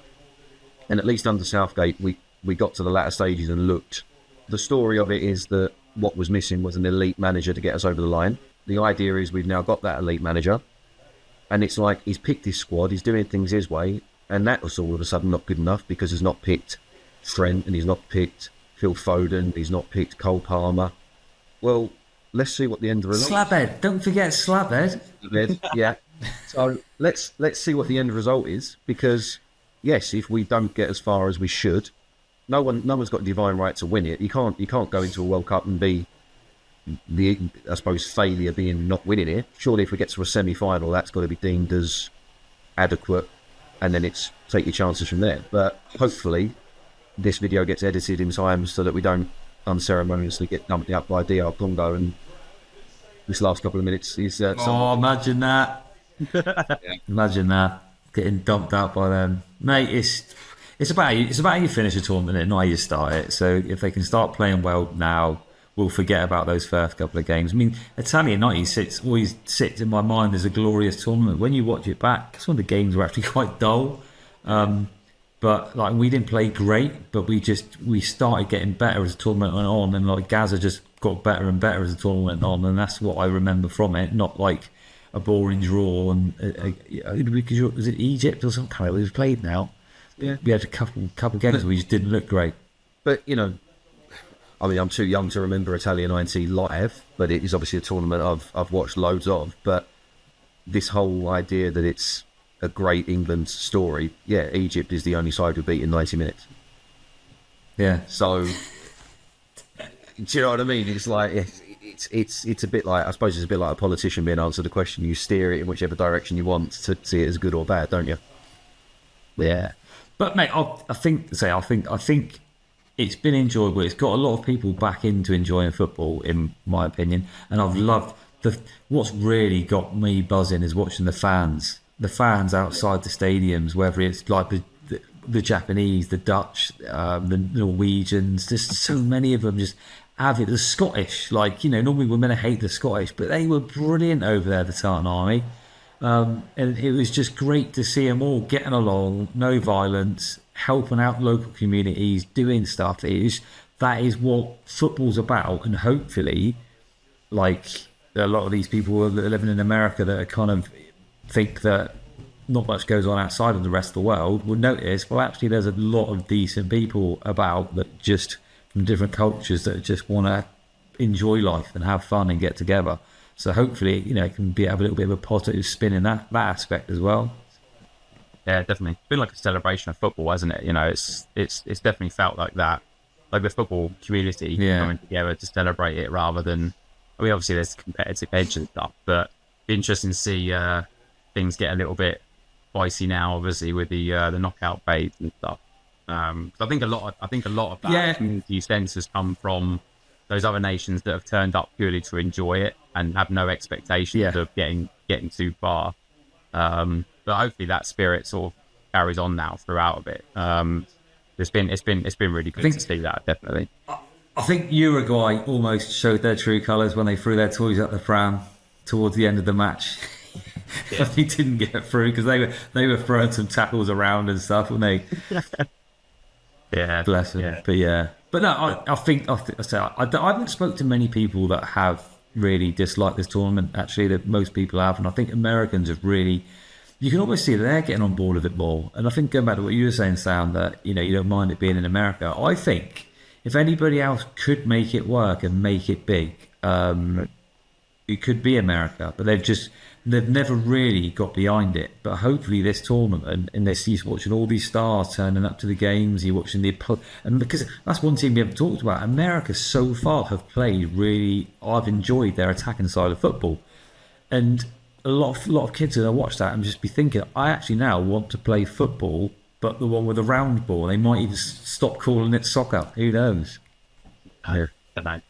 And at least under Southgate, we got to the latter stages and looked. The story of it is that what was missing was an elite manager to get us over the line. The idea is we've now got that elite manager. And it's like he's picked his squad, he's doing things his way. And that was all of a sudden not good enough, because he's not picked Trent, and he's not picked Phil Foden, he's not picked Cole Palmer. Well, let's see what the end result is. Slabhead, don't forget Slabhead. Yeah. So let's see what the end result is, because yes, if we don't get as far as we should, no one's got a divine right to win it. You can't go into a World Cup and be the, I suppose, failure being not winning it. Surely if we get to a semi-final, that's got to be deemed as adequate, and then it's take your chances from there. But hopefully this video gets edited in time so that we don't unceremoniously get dumped out by DR Congo, and this last couple of minutes is imagine that. Imagine that, getting dumped out by them, mate. It's about how you finish a tournament, not how you start it. So if they can start playing well now, we'll forget about those first couple of games. I mean, Italian 90 always sits in my mind as a glorious tournament. When you watch it back, some of the games were actually quite dull. But like, we didn't play great, but we started getting better as the tournament went on, and like Gaza just got better and better as the tournament went on, and that's what I remember from it. Not like a boring draw, and was it Egypt or something? Kind of, it was played now. Yeah, we had a couple games where we just didn't look great. But I mean, I'm too young to remember Italia 90 live, but it is obviously a tournament I've watched loads of. But this whole idea that it's a great England story, yeah, Egypt is the only side we beat in 90 minutes. Yeah. So, do you know what I mean? It's like it's a bit like, I suppose it's a bit like a politician being answered a question. You steer it in whichever direction you want to see it as good or bad, don't you? Yeah. But mate, I think it's been enjoyable. It's got a lot of people back into enjoying football, in my opinion, and I've loved what's really got me buzzing is watching the fans outside the stadiums, whether it's like the Japanese, the Dutch, the Norwegians. There's so many of them just avid. The Scottish, normally we're meant to hate the Scottish, but they were brilliant over there, the Tartan Army. And it was just great to see them all getting along, no violence, helping out local communities, doing stuff. That is what football's about, and hopefully, like a lot of these people that are living in America that are kind of think that not much goes on outside of the rest of the world will notice, well, actually there's a lot of decent people about that just from different cultures that just want to enjoy life and have fun and get together. So hopefully, it can have a little bit of a positive spin in that aspect as well. Yeah, definitely. It's been like a celebration of football, hasn't it? It's definitely felt like that. Like the football community coming together to celebrate it rather than I mean, obviously there's competitive edge and stuff, but interesting to see things get a little bit spicy now, obviously with the knockout phase and stuff. So I think a lot of that community sense has come from those other nations that have turned up purely to enjoy it and have no expectations of getting too far. But hopefully that spirit sort of carries on now throughout a bit. It's been really good to see that, definitely. I think Uruguay almost showed their true colours when they threw their toys at the pram towards the end of the match. They didn't get through because they were throwing some tackles around and stuff, weren't they? Yeah, bless them. Yeah. But no, I haven't spoken to many people that have really disliked this tournament. Actually, that most people have, and I think Americans have really. You can almost see that they're getting on board with it more. And I think going back to what you were saying, Sam, that you don't mind it being in America. I think if anybody else could make it work and make it big, it could be America. But they've never really got behind it. But hopefully this tournament, and you're watching all these stars turning up to the games, you're watching and because that's one team we haven't talked about. America so far have played really. I've enjoyed their attacking side of football, and a lot of kids are going to watch that and just be thinking, I actually now want to play football, but the one with a round ball. They might even stop calling it soccer. Who knows? I don't know.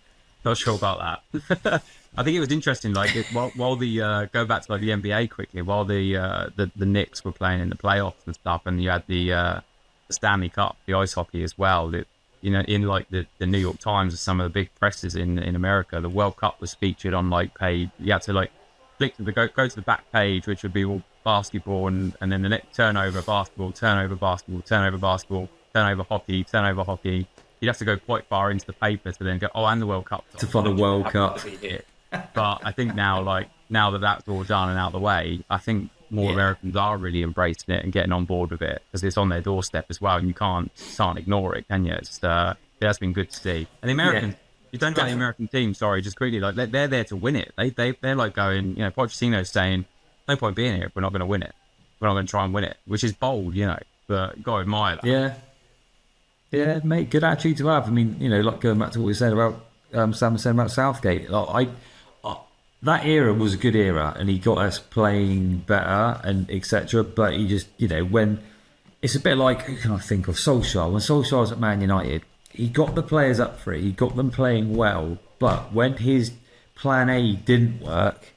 Not sure about that. I think it was interesting. Like while the go back to like the NBA quickly, while the Knicks were playing in the playoffs and stuff, and you had the Stanley Cup, the ice hockey as well. That in like the New York Times or some of the big presses in America, the World Cup was featured on like page. You had to like click to go to the back page, which would be all basketball, and then the next turnover basketball, turnover basketball, turnover basketball, turnover hockey, turnover hockey. You'd have to go quite far into the paper to then go, and the World Cup. To find the World Cup. But I think now that that's all done and out of the way, I think more Americans are really embracing it and getting on board with it because it's on their doorstep as well, and you can't ignore it, can you? It's that's been good to see. And the Americans, you don't know the American team. Sorry, just quickly, like they're there to win it. They're like going, Pochettino's saying, no point being here if we're not going to win it. We're not going to try and win it, which is bold, But you got to admire that. Yeah, mate, good attitude to have. I mean, like going back to what we said about Sam was saying about Southgate. Like, that era was a good era, and he got us playing better and etc. But he just, when it's a bit like, who can I think of? Solskjaer. When Solskjaer was at Man United, he got the players up for it. He got them playing well. But when his plan A didn't work,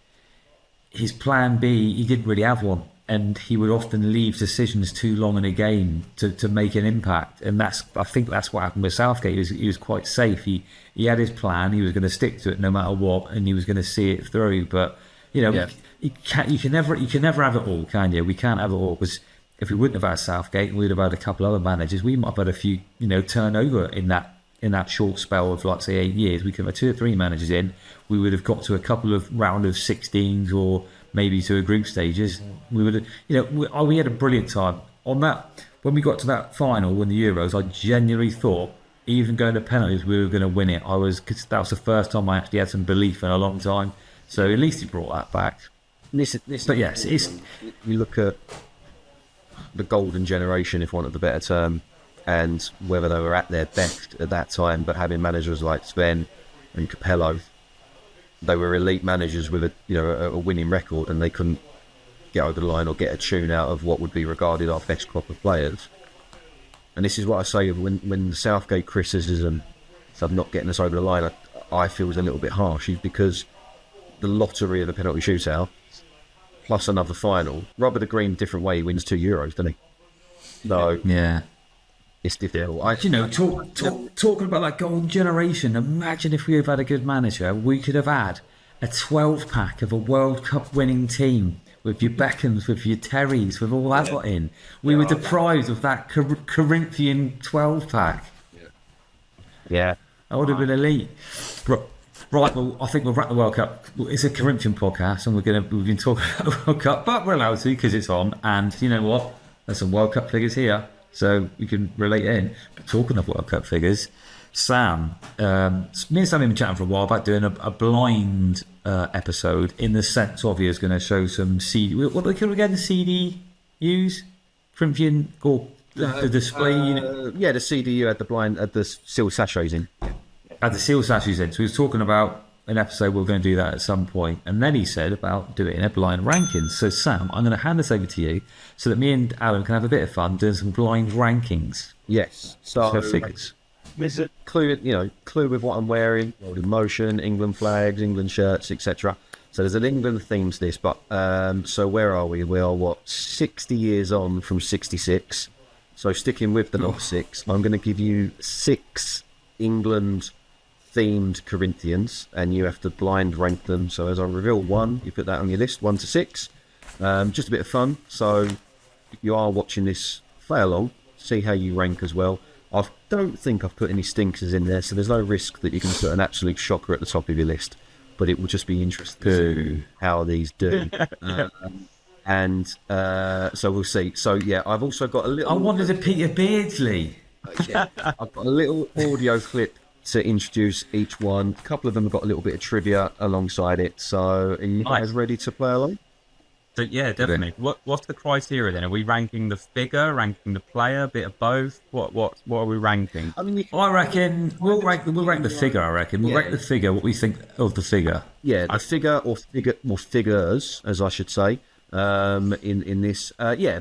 his plan B, he didn't really have one. And he would often leave decisions too long in a game to make an impact. And I think that's what happened with Southgate. He was quite safe. He had his plan. He was going to stick to it no matter what, and he was going to see it through. But you can never have it all, can you? We can't have it all, because if we wouldn't have had Southgate, we'd have had a couple other managers. We might have had a few, turnover in that short spell of, like, say, 8 years. We could have 2 or 3 managers in. We would have got to a couple of round of 16s or maybe to a group stages. We would have, we had a brilliant time on that. When we got to that final in the Euros, I genuinely thought, even going to penalties, we were going to win it. Because that was the first time I actually had some belief in a long time. So at least he brought that back. But yes, you look at the golden generation, if want of the better term, and whether they were at their best at that time, but having managers like Sven and Capello, they were elite managers with a winning record, and they couldn't get over the line or get a tune out of what would be regarded our best crop of players. And this is what I say when the Southgate criticism of not getting us over the line, I feel is a little bit harsh, is because the lottery of the penalty shootout plus another final. Robert the Green, different way, he wins 2 Euros, doesn't he? So yeah, it's difficult. Talking about that golden generation, imagine if we had had a good manager, we could have had a 12-pack of a World Cup winning team with your Beckhams, with your Terrys, with all that lot in. We were deprived of that Corinthian 12-pack. Yeah. That would have been elite. Right, well, I think we'll wrap the World Cup. It's a Corinthian podcast, and we've been talking about the World Cup, but we're allowed to because it's on. And you know what? There's some World Cup figures here, so we can relate in. But talking of World Cup figures, Sam, me and Sam have been chatting for a while about doing a blind episode, in the sense of he is going to show some CD. What do they call it again? CDUs? Corinthian, or the display unit? Yeah, the CDU had the sealed sachets in. Had the seal sachets in. So he was talking about an episode we're going to do that at some point. And then he said about doing a blind rankings. So Sam, I'm going to hand this over to you so that me and Alan can have a bit of fun doing some blind rankings. Yes. So figures. There's a clue, clue with what I'm wearing, World in Motion, England flags, England shirts, etc. So there's an England theme to this, but so where are we? We are 60 years on from 66. So sticking with the number 6, I'm going to give you 6 England themed Corinthians, and you have to blind rank them. So as I reveal 1, you put that on your list, 1 to 6. Just a bit of fun. So if you are watching this, play along, see how you rank as well. I don't think I've put any stinkers in there, so there's no risk that you can put an absolute shocker at the top of your list. But it will just be interesting to see how these do. So we'll see. So yeah, I've also got a little... I wanted a Peter Beardsley. Yeah, I've got a little audio clip to introduce each one. A couple of them have got a little bit of trivia alongside it. So are you guys ready to play along? So, yeah, definitely. What's the criteria then? Are we ranking the figure, ranking the player, a bit of both? What are we ranking? I mean, I reckon we'll rank the figure. I reckon we'll rank the figure. What we think of the figure. Yeah, the figure or figures, as I should say. In this,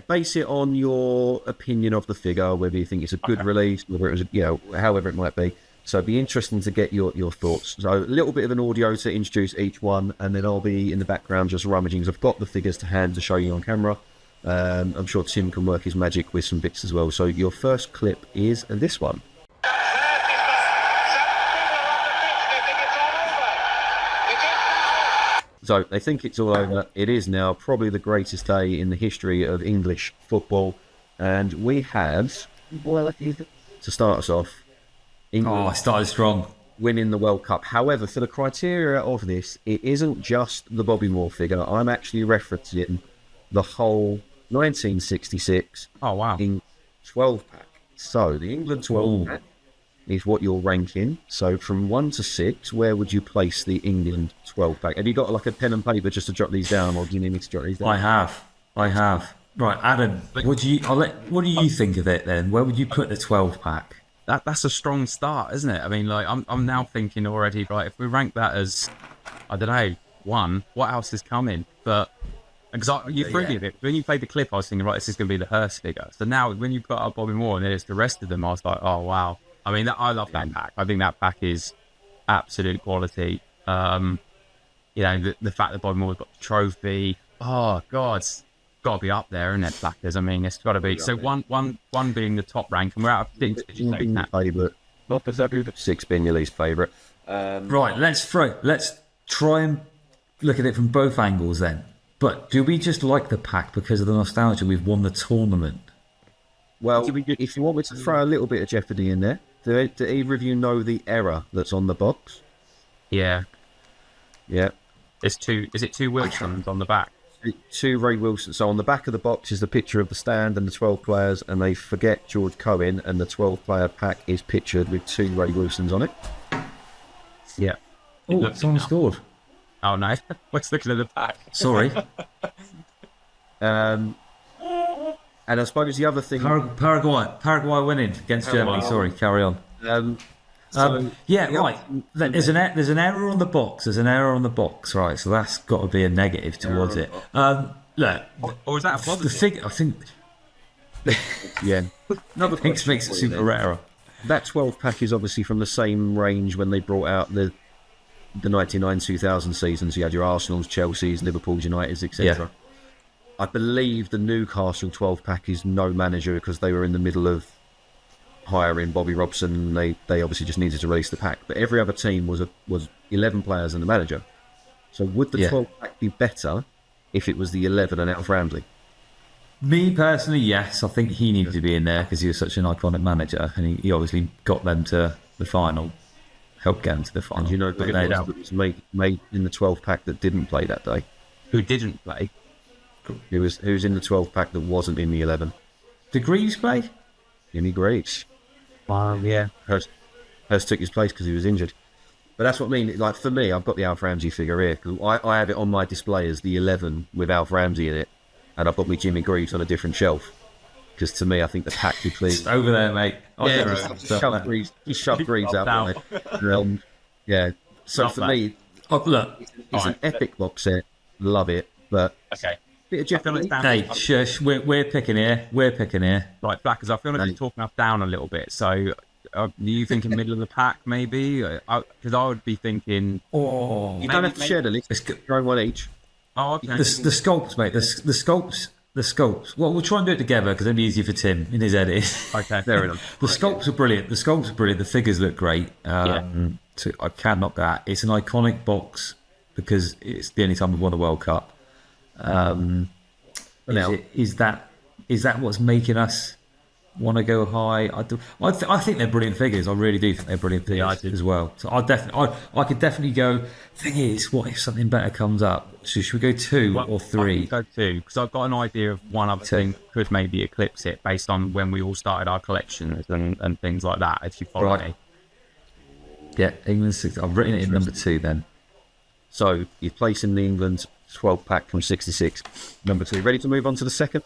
base it on your opinion of the figure, whether you think it's a good release, whether it was, however it might be. So it'd be interesting to get your thoughts. So a little bit of an audio to introduce each one, and then I'll be in the background just rummaging. I've got the figures to hand to show you on camera. I'm sure Tim can work his magic with some bits as well. So your first clip is this one. So they think it's all over. It is now probably the greatest day in the history of English football. And we have, to start us off, England I started strong. Winning the World Cup. However, for the criteria of this, it isn't just the Bobby Moore figure. I'm actually referencing the whole 1966 in 12-pack. So the England 12-pack is what you're ranking. So from 1 to 6, where would you place the England 12-pack? Have you got like a pen and paper just to jot these down, or do you need me to jot these down? I have. Right, Adam, what do you think of it then? Where would you put the 12-pack? That's a strong start, isn't it? I mean, like I'm now thinking already, right? If we rank that as, I don't know, 1, what else is coming? But because you threw me a bit when you played the clip, I was thinking, right, this is going to be the Hurst figure. So now when you put up Bobby Moore and then it's the rest of them, I was like, oh wow. I mean, I love that pack. I think that pack is absolute quality. The fact that Bobby Moore's got the trophy. Oh God, it's got to be up there, isn't it, Flackers? I mean, it's got to be. So one being the top rank, and we're out of 6. Did you say that? Favourite. Not the 6 being your least favourite. Right, let's try and look at it from both angles then. But do we just like the pack because of the nostalgia? We've won the tournament. Well, if you want me to throw a little bit of jeopardy in there, do either of you know the error that's on the box? Yeah. Yeah. Is it 2 Wilsons on the back? 2 Ray Wilson. So on the back of the box is the picture of the stand and the 12 players, and they forget George Cohen, and the 12-player pack is pictured with 2 Ray Wilsons on it. Yeah. Oh, someone scored. Oh no, let's look at the pack. Sorry. And I suppose the other thing... Paraguay winning against Germany. Sorry, carry on. Right. There's an error on the box. Right? So that's got to be a negative towards it. Look, or is that a positive? The figure, I think. Yeah. Another makes it super rare. That 12 pack is obviously from the same range when they brought out the 99-2000 seasons. You had your Arsenals, Chelseas, Liverpools, Uniteds, etc. I believe the Newcastle 12 pack is no manager because they were in the middle of hiring Bobby Robson. They obviously just needed to release the pack, but every other team was 11 players and a manager. So would the 12 pack be better if it was the 11 and Alf Ramsey? Me personally, yes. I think he needed to be in there because he was such an iconic manager, and he obviously got them to the final, helped get them to the final. And you know who it was made in the 12 pack that didn't play that day? Who didn't play? Who was in the 12 pack that wasn't in the 11? Did Greaves play? Jimmy Greaves. Yeah. Hurst took his place because he was injured. But that's what I mean. Like for me, I've got the Alf Ramsey figure here. I have it on my display as the 11 with Alf Ramsey in it, and I've got my Jimmy Greaves on a different shelf. Because to me, I think the pack between just over there, mate. He shoved Greaves out. Yeah. So for me, Oh, look. It's an epic box set. Love it. But Okay. bit of Jeff. feel it's down- Hey, shush. We're picking here. We're picking here. Right, Flackers, I feel like you're talking us down a little bit. So, are you thinking middle of the pack, maybe? Because I would be thinking. Oh, You don't have to share the list. It's good. Throw one each. Oh, okay. The sculpts, mate. The sculpts. Well, we'll try and do it together because it'll be easier for Tim in his edit. Okay. Fair enough. The sculpts are brilliant. The figures look great. So I can't knock that. It's an iconic box because it's the only time we've won a World Cup. Is that what's making us want to go high? I think they're brilliant figures. I really do think they're brilliant figures as well. So I could definitely go. Thing is, what if something better comes up? So should we go 2 or 3? I can go 2 because I've got an idea of one other thing could maybe eclipse it based on when we all started our collections and things like that. If you follow me. Yeah, England 6. I've written it in number 2 then. So you're placing the England 12 pack from 66. Number 2. Ready to move on to the second?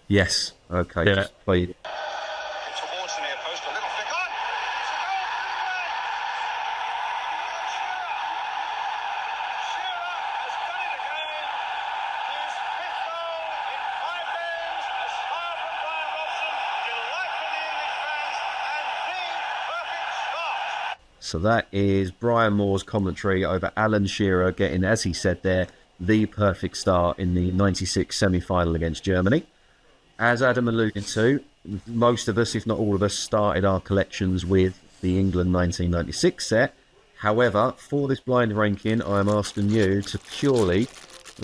Yes. Okay. Yeah. Just play. Towards the near post, a little flick on. Shearer has done it again. His 5th goal in 5 games. A smile from Brian Robson. Delight for the English fans and the perfect start. So that is Brian Moore's commentary over Alan Shearer getting, as he said there, the perfect start in the 96 semi-final against Germany. As Adam alluded to, most of us, if not all of us, started our collections with the England 1996 set. However, for this blind ranking, I'm asking you to purely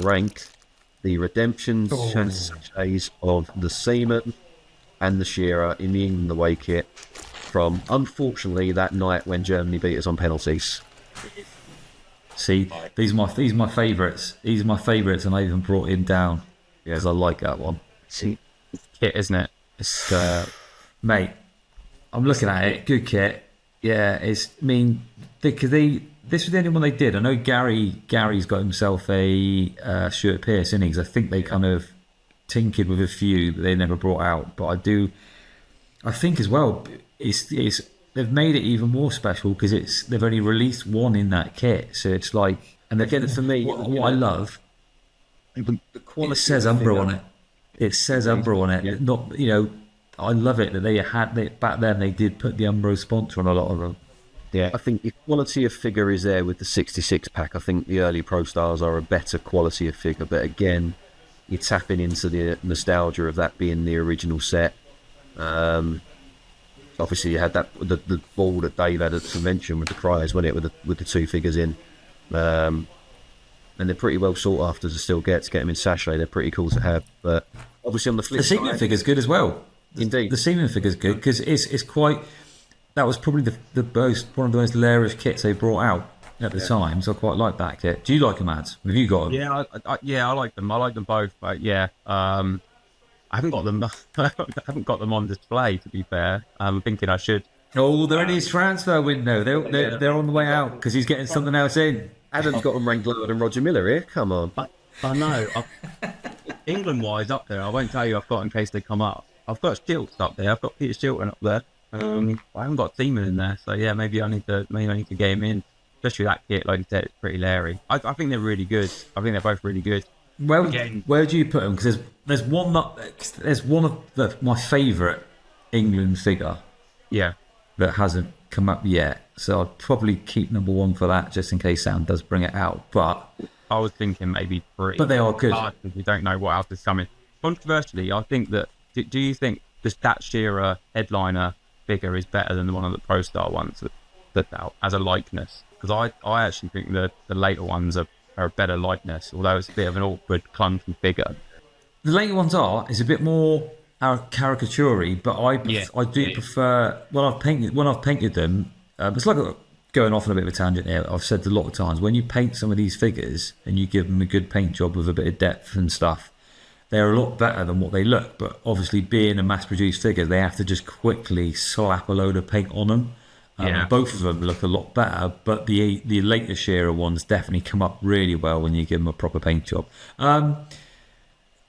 rank the redemptions sachets of the Seaman and the Shearer in the England away kit from, unfortunately, that night when Germany beat us on penalties. See, these are my favourites. These are my favourites, and I even brought him down because I like that one. See, kit, isn't it? It's, Mate, I'm looking at it. Good kit. Yeah, this was the only one they did. I know Gary's got himself a Stuart Pearce, isn't he? 'Cause I think they kind of tinkered with a few that they never brought out. But I think as well, they've made it even more special because they've only released one in that kit. So it's like, and again, for me, what I love, The quality it says Umbro on it. It says Umbro on it. Not, I love it that they had back then. They did put the Umbro sponsor on a lot of them. Yeah, I think the quality of figure is there with the 66 pack. I think the early Pro Stars are a better quality of figure, but again, you're tapping into the nostalgia of that being the original set. Obviously, you had that the ball that Dave had at the convention with the cries, wasn't it, with the 2 figures in, and they're pretty well sought after to still get them in sachet. They're pretty cool to have, but obviously on the flip The Seaman side, figure's good as well. Indeed. The Seaman figure's good because it's quite. That was probably one of the most hilarious kits they brought out at the time. So I quite like that kit. Do you like them, Ads? Have you got them? Yeah, I like them. I like them both. But yeah, I haven't got them. I haven't got them on display. To be fair, I'm thinking I should. Oh, they're in his transfer window. They're on the way out because he's getting something else in. Adam's got them ranked lower than Roger Miller here. Come on. I know. England-wise, up there, I won't tell you I've got in case they come up. I've got Shilts up there. I've got Peter Shilton up there. I haven't got Seaman in there, so yeah, maybe I need to get him in. Especially that kit, like you said, it's pretty Larry. I think they're really good. I think they're both really good. Where do you put them? Because there's one of my favourite England figure. Yeah. That hasn't come up yet, so I'd probably keep number 1 for that, just in case Sam does bring it out. But I was thinking maybe 3. But they are good. Because we don't know what else is coming. Controversially, I think that. Do you think that Shearer headliner figure is better than one of the Pro Star ones that's out as a likeness? Because I actually think the later ones are a better likeness, although it's a bit of an awkward, clunky figure. The later ones is a bit more caricature-y, but I do prefer when I've painted them. It's like going off on a bit of a tangent here. I've said a lot of times when you paint some of these figures and you give them a good paint job with a bit of depth and stuff, they're a lot better than what they look. But obviously, being a mass-produced figure, they have to just quickly slap a load of paint on them. Both of them look a lot better, but the later Shearer ones definitely come up really well when you give them a proper paint job.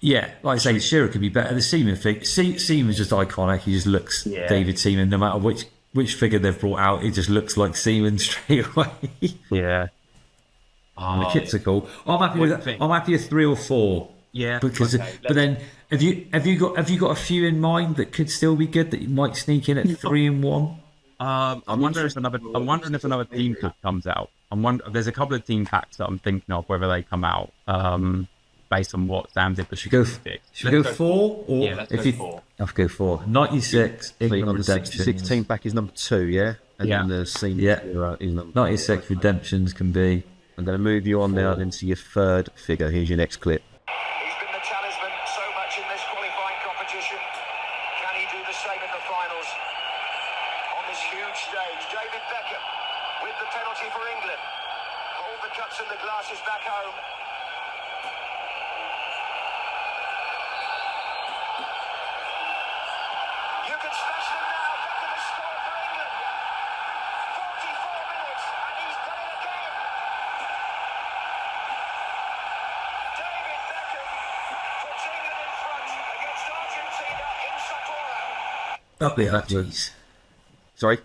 Yeah, like I say, Shearer could be better. The Seaman figure, Seaman's just iconic. He just looks David Seaman. No matter which figure they've brought out, it just looks like Seaman straight away. Yeah. And the kits are cool. I'm happy What do with you think? I'm happy with 3 or 4. Yeah, Because okay, but then have you got a few in mind that could still be good that you might sneak in at 3 and 1? I'm wondering if another team pack comes out. There's a couple of team packs that I'm thinking of whether they come out. Based on what Sam did for Should we go 4 or Yeah, let's if go you 4. I'll go 4. 96 So your England number redemptions. 16 back is number 2, yeah? And Yeah. then the senior Yeah. era is number 96 redemptions can be. I'm going to move you on now into your third figure. Here's your next clip. He's been the talisman so much in this qualifying competition. Can he do the same in the finals? On this huge stage, David Beckham with the penalty for England. Hold the cups and the glasses back home. You can smash them now. Beckham has scored for England. 44 minutes and he's done it again. David Beckham puts England in front against Argentina in Sapporo. Up the RGs. Sorry?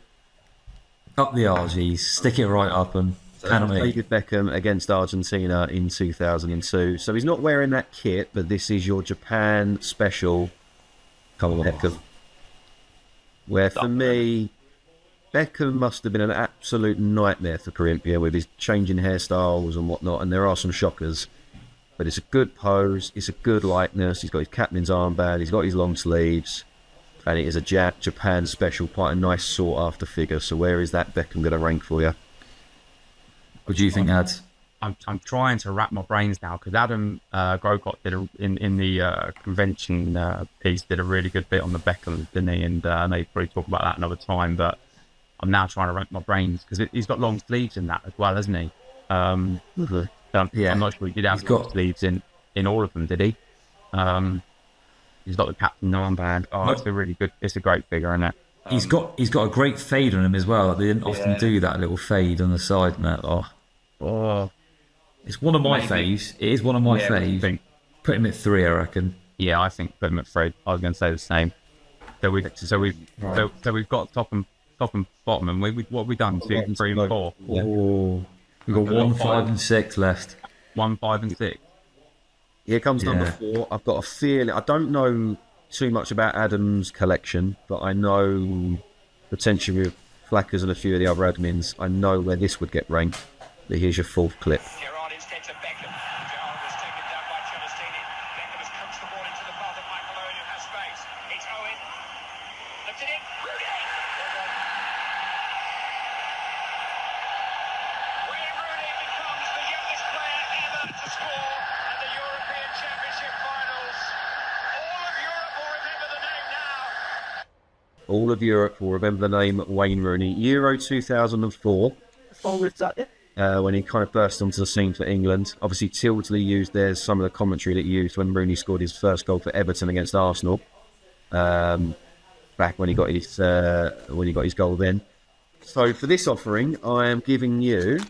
Up the RGs. Stick it right up and penalty. David Beckham against Argentina in 2002. So he's not wearing that kit, but this is your Japan special. Come on, Beckham. Where for me, Beckham must have been an absolute nightmare for Corinthia with his changing hairstyles and whatnot. And there are some shockers, but it's a good pose. It's a good likeness. He's got his captain's armband. He's got his long sleeves. And it is a Japan special, quite a nice sought-after figure. So where is that Beckham going to rank for you? What do you think, Ads? I'm trying to wrap my brains now because Adam Grocott did in the convention piece did a really good bit on the Beckham, didn't he? And I know you probably talk about that another time, but I'm now trying to wrap my brains because he's got long sleeves in that as well, hasn't he? Yeah. I'm not sure he did have long sleeves in all of them, did he? He's got the captain armband. Oh, it's a really good. It's a great figure, isn't it? He's got a great fade on him as well. They didn't often do that little fade on the side, Matt. Oh, it's one of my faves. It is one of my faves. Put him at 3, I reckon. Yeah, I think put him at 3. I was going to say the same. So we've got top and bottom, and what have we done? 2, 3, and 4. Yeah. Oh, we've got 1, 5, and 6 left. 1, 5, and 6. Here comes number 4. I've got a feeling. I don't know too much about Adam's collection, but I know potentially with Flackers and a few of the other admins, I know where this would get ranked. But here's your 4th clip. Gerrard instead to Beckham. Gerrard was taken down by Celestini. Beckham has coached the ball into the path of Michael Owen, who has space. It's Owen. Looked at it. Rooney! Wayne Rooney becomes the youngest player ever to score at the European Championship finals. All of Europe will remember the name now. All of Europe will remember the name Wayne Rooney. Euro 2004. When he kind of burst onto the scene for England. Obviously, Tilsley used some of the commentary that he used when Rooney scored his first goal for Everton against Arsenal. Back when he got his goal then. So for this offering, I am giving you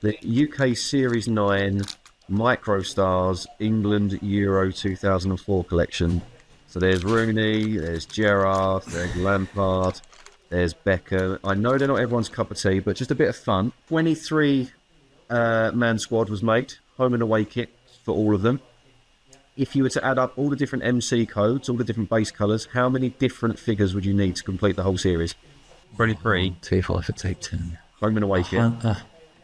the UK Series 9 MicroStars England Euro 2004 collection. So there's Rooney, there's Gerrard, there's Lampard, there's Beckham. I know they're not everyone's cup of tea, but just a bit of fun. 23 man squad was made, home and away kit for all of them. If you were to add up all the different MC codes, all the different base colours, how many different figures would you need to complete the whole series? 23. 2, 5, 6, 8, 10. Home and away kit.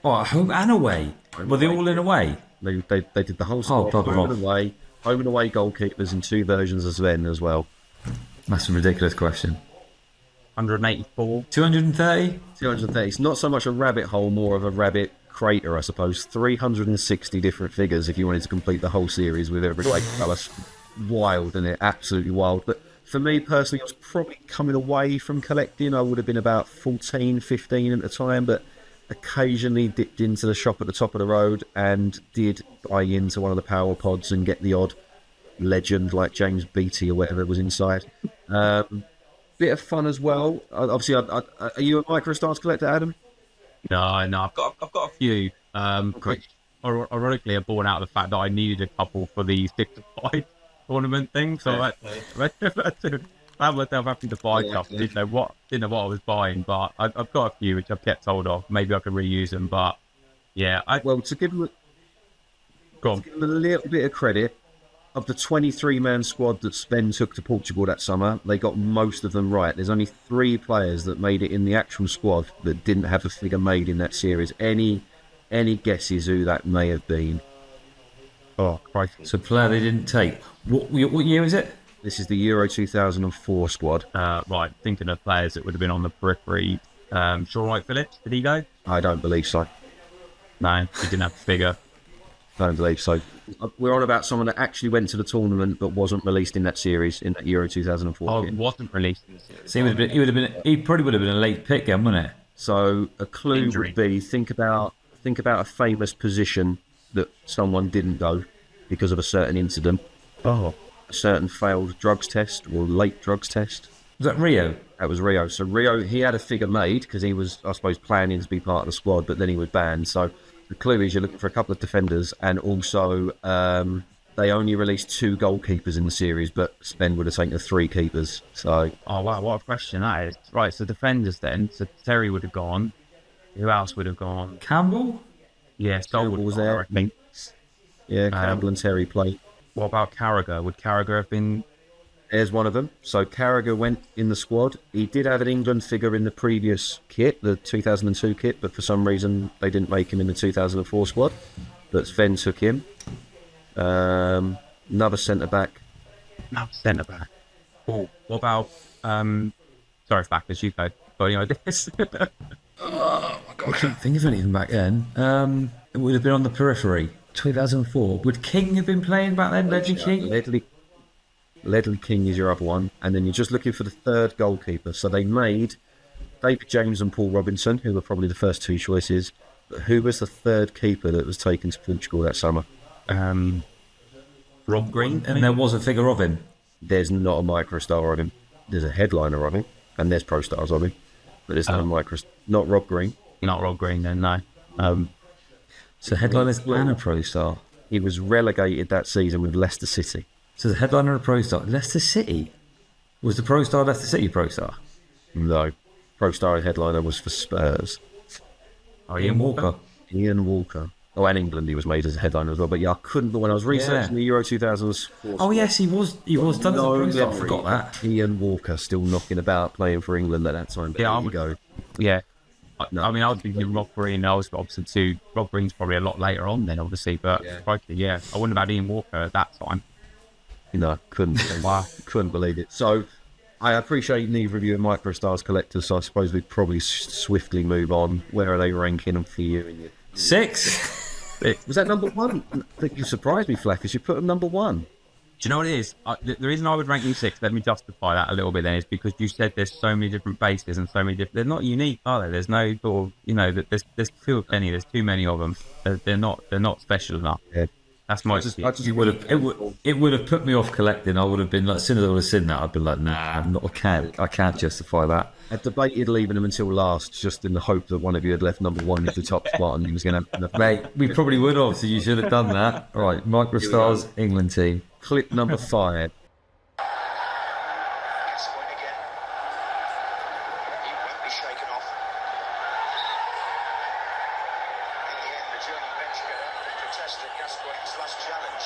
Home and away. Were they all in away? They did the whole squad, home and away goalkeepers in 2 versions of Sven as well. That's a ridiculous question. 184. 230? 230. It's not so much a rabbit hole, more of a rabbit crater, I suppose. 360 different figures if you wanted to complete the whole series with every colour. Wild, isn't it? Absolutely wild. But for me personally, I was probably coming away from collecting. I would have been about 14, 15 at the time, but occasionally dipped into the shop at the top of the road and did buy into one of the power pods and get the odd legend like James Beattie or whatever was inside. Bit of fun as well. Obviously, are you a MicroStars collector, Adam? No, I've got a few. Which ironically are born out of the fact that I needed a couple for the 6 to 5 tournament thing. So I found myself having to buy stuff. Didn't know what I was buying, but I've got a few which I've kept hold of. Maybe I could reuse them, but Yeah, Well, to give them go on. a little bit of credit, of the 23-man squad that Sven took to Portugal that summer, they got most of them right. There's only 3 players that made it in the actual squad that didn't have a figure made in that series. Any guesses who that may have been? Oh, Christ. So player they didn't take. What year is it? This is the Euro 2004 squad. Right, thinking of players that would have been on the periphery. Sean Wright Phillips, did he go? I don't believe so. No, he didn't have a figure. I don't believe so. We're on about someone that actually went to the tournament but wasn't released in that series, in that Euro 2004 Oh, kit. wasn't released in the series. So he probably would have been a late pick then, wouldn't it? So a clue Injury. would be think about a famous position that someone didn't go because of a certain incident. Oh. A certain failed drugs test or late drugs test. Was that Rio? That was Rio. So Rio, he had a figure made because he was, I suppose, planning to be part of the squad, but then he was banned. So the clue is you're looking for a couple of defenders, and also they only released 2 goalkeepers in the series, but Sven would have taken 3 keepers. So Oh, wow, what a question that is. Right, so defenders then. So Terry would have gone. Who else would have gone? Campbell? Yeah, Stoll would Campbell have was gone, there. I think. yeah, Campbell and Terry played. What about Carragher? Would Carragher have been... There's one of them. So Carragher went in the squad. He did have an England figure in the previous kit, the 2002 kit, but for some reason they didn't make him in the 2004 squad. But Sven took him. Another centre-back. No, centre-back. Oh, what about... sorry, Flackers, you go. Got any ideas? I can't think of anything back then. It would have been on the periphery. 2004. Would King have been playing back then? Legend King? Ledley King is your other one. And then you're just looking for the third goalkeeper. So they made David James and Paul Robinson, who were probably the first 2 choices. But who was the third keeper that was taken to Portugal that summer? Rob Green? And there was a figure of him. There's not a micro star on him. There's a headliner on him. And there's pro stars on him. But there's no micro... Not Rob Green. Not Rob Green then, no. So headliners and a pro star. He was relegated that season with Leicester City. So the headliner and a pro star. Leicester City? Was the pro star Leicester City pro star? No. Pro star headliner was for Spurs. Oh, Ian Walker. Ian Walker. Oh, and England he was made as a headliner as well. But yeah, I couldn't... But when I was researching the Euro 2004... Oh yes, he was done as a pro star. I memory. forgot that. Ian Walker still knocking about playing for England at that time. But Yeah, there you go. Yeah. No. I mean, I was thinking Rob Green. I was opposite to Rob Green's probably a lot later on then, obviously. But crikey, yeah, I wouldn't have had Ian Walker at that time. No, couldn't believe it. So I appreciate neither of you are microstars collectors, so I suppose we'd probably swiftly move on. Where are they ranking them for you? In your... 6? Was that number 1? I think you surprised me, Flackers. You put them number 1. Do you know what it is? The reason I would rank you 6, let me justify that a little bit then, is because you said there's so many different bases and so many different... They're not unique, are they? There's no sort of, there's too many. There's too many of them. They're not special enough. Yeah. That's my... It would have put me off collecting. I would have been like, as soon as I would have seen that, I'd been like, nah, I can't justify that. I debated leaving them until last, just in the hope that one of you had left number 1 as the top spot and he was going to... Mate, we probably would have, so you should have done that. All right, microstars, England team. Clip number 5. Gascoigne again. He won't be shaken off. In the end, the German bench protested Gascoigne's last challenge.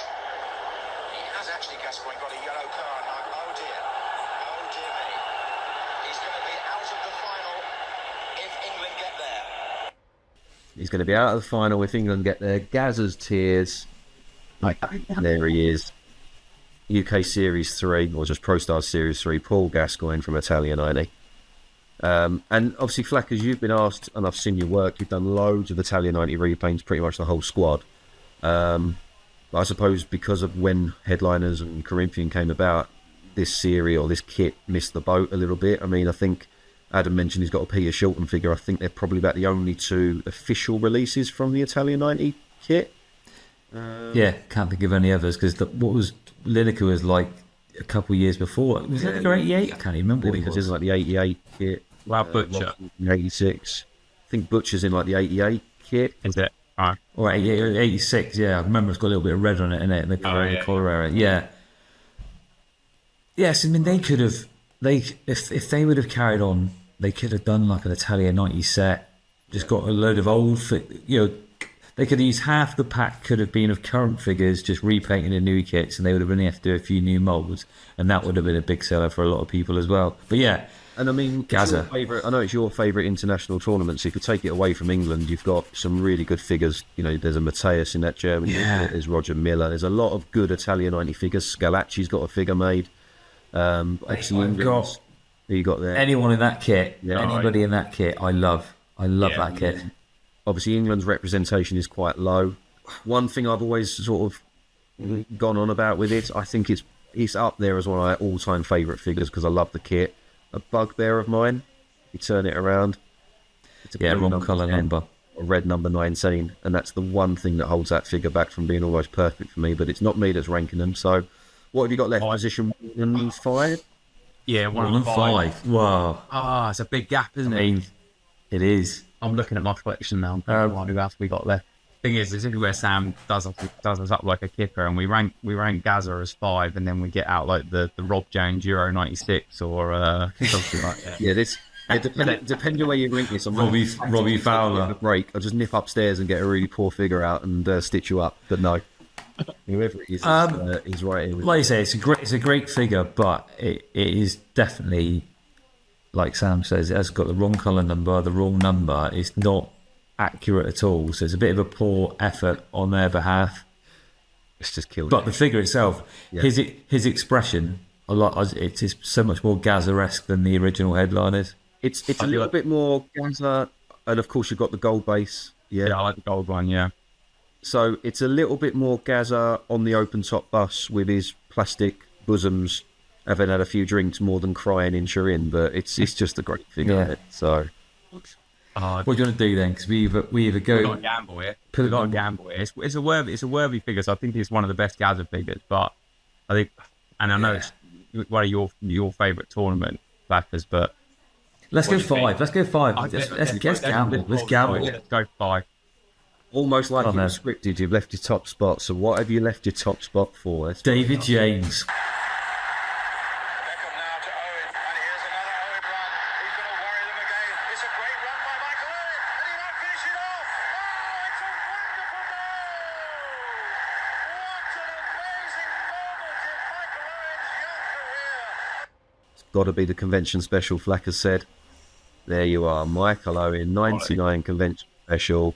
He has actually, Gascoigne, got a yellow card. Like, oh dear me. He's going to be out of the final if England get there. He's going to be out of the final if England get there. Gazza's tears. There he is. UK Series 3, or just Pro Stars Series 3, Paul Gascoigne from Italia 90. And obviously, Flackers, you've been asked, and I've seen your work, you've done loads of Italia 90 repaints, pretty much the whole squad. I suppose because of when Headliners and Corinthian came about, this series or this kit missed the boat a little bit. I mean, I think Adam mentioned he's got a Peter Shilton figure. I think they're probably about the only 2 official releases from the Italia 90 kit. Yeah, can't think of any others because what was Lineker was like a couple of years before. Was Lineker 88? I can't even remember. Because it's like the 88 kit. Wow, Butcher. 86. I think Butcher's in like the 88 kit. Is it? Right. Or 88 or 86, yeah. I remember it's got a little bit of red on it, innit? And they put the colour area. Yeah. Yes, I mean, they could have... If they would have carried on, they could have done like an Italia 90 set, just got a load of old... They could use half the pack could have been of current figures, just repainting in new kits, and they would have only have to do a few new molds, and that would have been a big seller for a lot of people as well. But yeah, And I mean, Gaza. I know it's your favourite international tournament, so if you take it away from England, you've got some really good figures. You know, there's a Mateus in that Germany, there's Roger Miller, there's a lot of good Italian 90 figures. Scalacci's got a figure made. Excellent. You got there. Anyone in that kit, Yeah. anybody in that kit, I love that kit. Obviously, England's representation is quite low. One thing I've always sort of gone on about with it, I think it's up there as one of my all-time favourite figures because I love the kit. A bugbear of mine, you turn it around. It's a blue wrong number colour 10, number. a red number 19, and that's the one thing that holds that figure back from being almost perfect for me, but it's not me that's ranking them. So, what have you got left? Position 1 and 5? Yeah, 1 and 5. Wow. Ah, it's a big gap, isn't I it? mean, it is. I'm looking at my collection now. Who else we got left? Thing is, this is where Sam does us up like a kicker, and we rank Gaza as 5, and then we get out like the Rob Jones Euro 96 or something like that. Yeah, depending on where you rank this. Robbie Fowler. Break. I'll just nip upstairs and get a really poor figure out and stitch you up. But no, whoever it is right here. Like you say, it's a great figure, but it is definitely, like Sam says, it has got the wrong colour number, the wrong number. It's not accurate at all, so it's a bit of a poor effort on their behalf. It's just killed. But the figure itself, his expression, it's so much more Gaza-esque than the original headline is. It's a little bit more Gaza, and of course you've got the gold base. Yeah, I like the gold one. Yeah. So it's a little bit more Gaza on the open top bus with his plastic bosoms, having had a few drinks more than crying in Turin. But it's just a great figure. Yeah. So. What do you want to do then? Because we either go. We've got a gamble here. We've got a gamble here. It's a worthy figure. So I think it's one of the best Gaza figures. But I think, and I know it's one of your favourite tournament Flackers, but Let's go 5. Let's go 5. Let's gamble. Let's gamble. Let's go 5. Almost like you scripted, you've left your top spot. So what have you left your top spot for? David James. Beckham now to Owen, and here's another Owen run. He's going to worry them again. It's a great run by Michael Owen, and he might finish it off. Oh, it's a wonderful goal! What an amazing moment in Michael Owen's young career. It's got to be the convention special, Flack has said. There you are, Michael Owen, 99 convention special.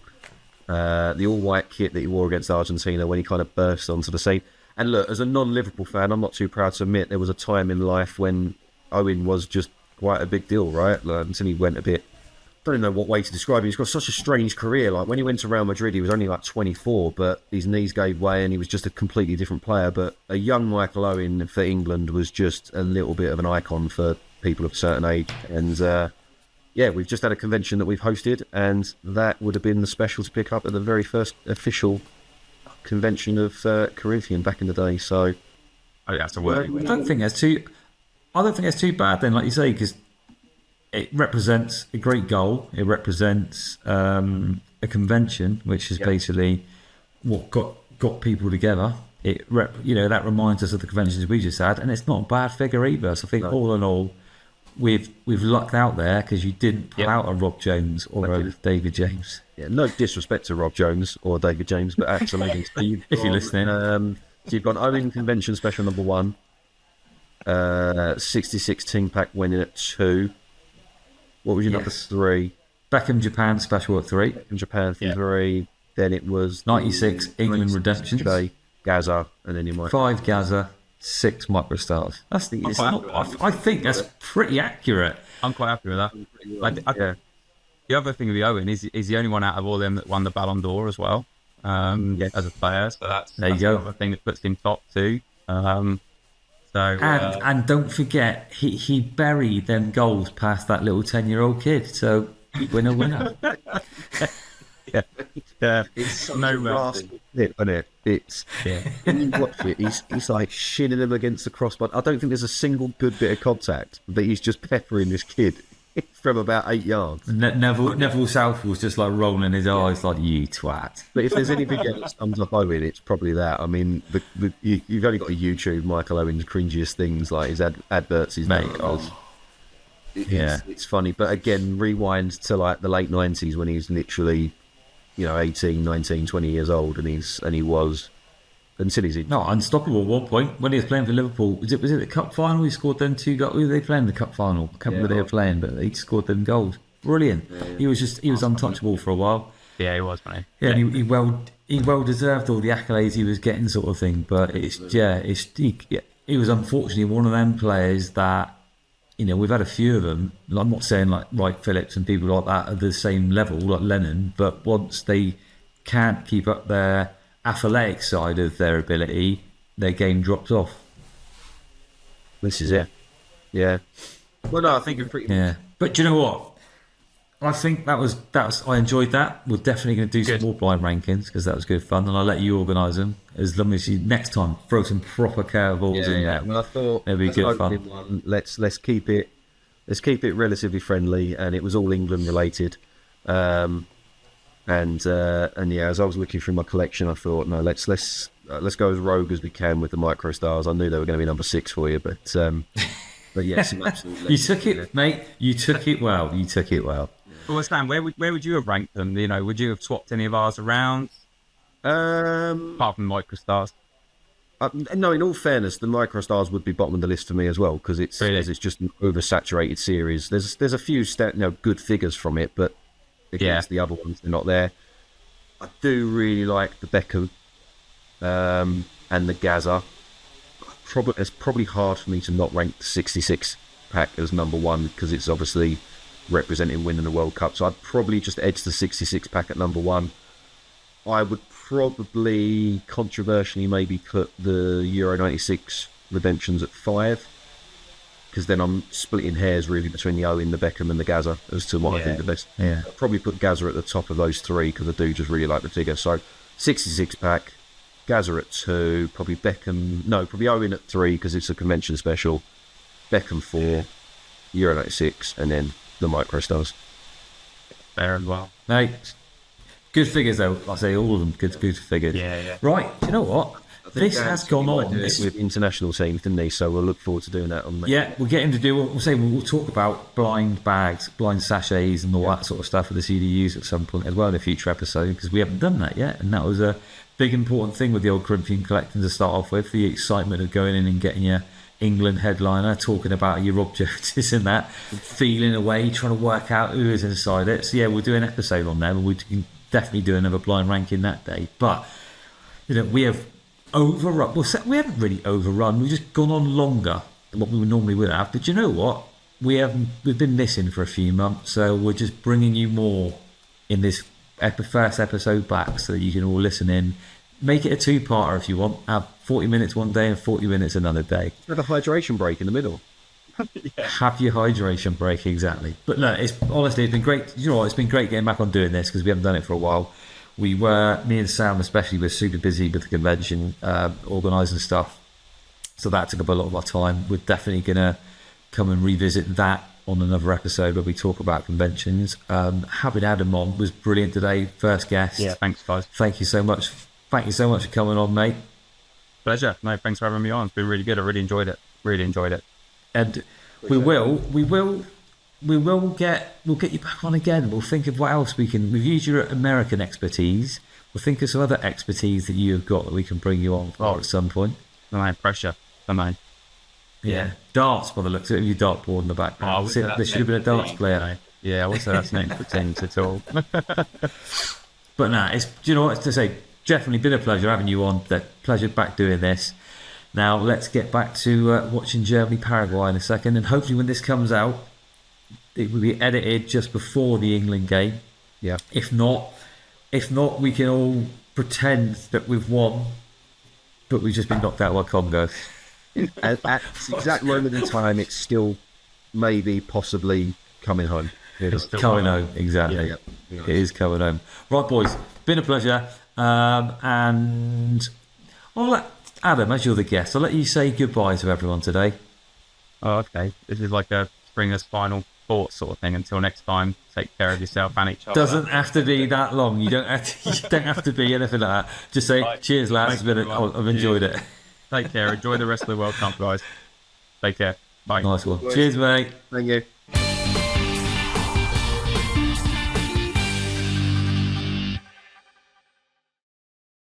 The all-white kit that he wore against Argentina when he kind of burst onto the scene. And look, as a non-Liverpool fan, I'm not too proud to admit there was a time in life when Owen was just quite a big deal, right? Like, until he went a bit... I don't know what way to describe him. He's got such a strange career. Like when he went to Real Madrid, he was only like 24, but his knees gave way and he was just a completely different player. But a young Michael Owen for England was just a little bit of an icon for people of a certain age. And yeah, we've just had a convention that we've hosted, and that would have been the special to pick up at the very first official convention of Corinthian back in the day. So That's a worthy I win. don't think that's too bad then, like you say, because it represents a great goal. It represents a convention, which is basically what got people together. That reminds us of the conventions we just had, and it's not a bad figure either. So I think all in all, we've lucked out there because you didn't pull out a Rob Jones or a David James. yeah, no disrespect to Rob Jones or David James, but absolutely. So If you're listening. so you've got Owen convention special number 1, 66 team pack winning at 2. What was your number 3? Beckham Japan special at 3. In Japan for 3. Then it was 96 England Redemption. Today, Gaza, and then you might 5 Gaza, 6 microstars. I think that's pretty accurate. I'm quite happy with that. yeah. The other thing with the Owen is he's the only one out of all them that won the Ballon d'Or as well, as a player. So that's There you go. another thing that puts him top 2. And don't forget, he buried them goals past that little 10-year-old kid. So winner. yeah, It's no mercy, isn't it? It's when you watch it, he's like shinning him against the crossbar. I don't think there's a single good bit of contact, but he's just peppering this kid from about 8 yards. Neville Southall's just like rolling his eyes like, you twat. But if there's anything else that comes up Owen, it's probably that. I mean, you've only got to YouTube Michael Owen's cringiest things, like his adverts, his Mate, it's funny. But again, rewind to like the late 90s when he was literally, 18, 19, 20 years old, and he was until he's in. No, unstoppable at one point when he was playing for Liverpool. Was it the cup final? He scored them 2 goals. Who were they playing in the cup final? I can't remember who they were playing, but he scored them goals. Brilliant. He was untouchable for a while. Yeah, he was, mate. Yeah, and he well deserved all the accolades he was getting, sort of thing. But he was unfortunately one of them players that, we've had a few of them. I'm not saying like Wright Phillips and people like that are the same level, like Lennon, but once they can't keep up their athletic side of their ability, their game drops off. This is it. Yeah. Well, no, I think it's pretty. Yeah, but do you know what? I think that was I enjoyed that. We're definitely going to do some more blind rankings because that was good fun, and I'll let you organise them as long as you next time throw some proper curveballs in there. Well, I thought it'd be good fun. Let's keep it relatively friendly, and it was all England related. And as I was looking through my collection, I thought, no, let's go as rogue as we can with the micro stars. I knew they were going to be number 6 for you, but yes, you took it, mate. You took it well. You took it well. Well, Stan, where would you have ranked them? Would you have swapped any of ours around? Apart from microstars. No, in all fairness, the microstars would be bottom of the list for me as well because it's just an oversaturated series. There's a few good figures from it, but against the other ones, they're not there. I do really like the Beckham and the Gaza. It's probably hard for me to not rank the 66 pack as number 1 because it's obviously representing winning the World Cup. So I'd probably just edge the 66 pack at number 1. I would probably controversially maybe put the Euro 96 redemptions at 5 because then I'm splitting hairs really between the Owen, the Beckham and the Gaza as to what I think the best. Yeah. I'd probably put Gaza at the top of those 3 because I do just really like the figure. So 66 pack, Gaza at 2, probably Owen at 3 because it's a convention special, Beckham 4, Euro 96 and then the microstars. There as well. No, good figures though. I say all of them good figures. Yeah. Right. Do you know what? This has gone on with international teams, didn't he? So we'll look forward to doing that on. Yeah, we'll get him to do. We'll talk about blind bags, blind sachets, and all that sort of stuff with the CDUs at some point as well in a future episode because we haven't done that yet, and that was a big important thing with the old Corinthian collecting to start off with. The excitement of going in and getting your England headliner, talking about your Rob Joneses and that, feeling away, trying to work out who is inside it. So yeah, we'll do an episode on them, and we can definitely do another blind ranking that day. But we have overrun. Well, we haven't really overrun. We've just gone on longer than what we normally would have. But you know what? We've been missing for a few months, so we're just bringing you more in this first episode back, so that you can all listen in. Make it a 2-parter if you want. Have 40 minutes one day and 40 minutes another day. Have a hydration break in the middle. Have your hydration break, exactly. But no, it's been great. You know what? It's been great getting back on doing this because we haven't done it for a while. Me and Sam especially, were super busy with the convention, organising stuff. So that took up a lot of our time. We're definitely going to come and revisit that on another episode where we talk about conventions. Having Adam on was brilliant today. First guest. Yeah, thanks, guys. Thank you so much. Thank you so much for coming on, mate. Pleasure. No, thanks for having me on. It's been really good. I really enjoyed it. And we'll get you back on again. We'll think of what else we can. We've used your American expertise. We'll think of some other expertise that you have got that we can bring you on for at some point. No pressure. Yeah. Darts, by the looks of it, your dartboard in the background. There should have been a darts player. Yeah, I would say that's next pretend at all. But nah, do you know what to say? Definitely been a pleasure having you on. Pleasure back doing this. Now let's get back to watching Germany-Paraguay in a second, and hopefully when this comes out, it will be edited just before the England game. Yeah. If not, we can all pretend that we've won, but we've just been knocked out by Congo. At the exact moment in time, it's still maybe possibly coming home. It's coming home, exactly. Yeah. It is coming home. Right, boys, been a pleasure. And I'll let Adam, as you're the guest, I'll let you say goodbye to everyone today. Oh, okay. This is like a bring us final thoughts sort of thing. Until next time, take care of yourself and each other. Doesn't have to be that long. You don't have to be anything like that. Just say, cheers, lads. I've enjoyed it. Take care. Enjoy the rest of the World Cup, guys. Take care. Bye. Nice one. Cheers, mate. Thank you.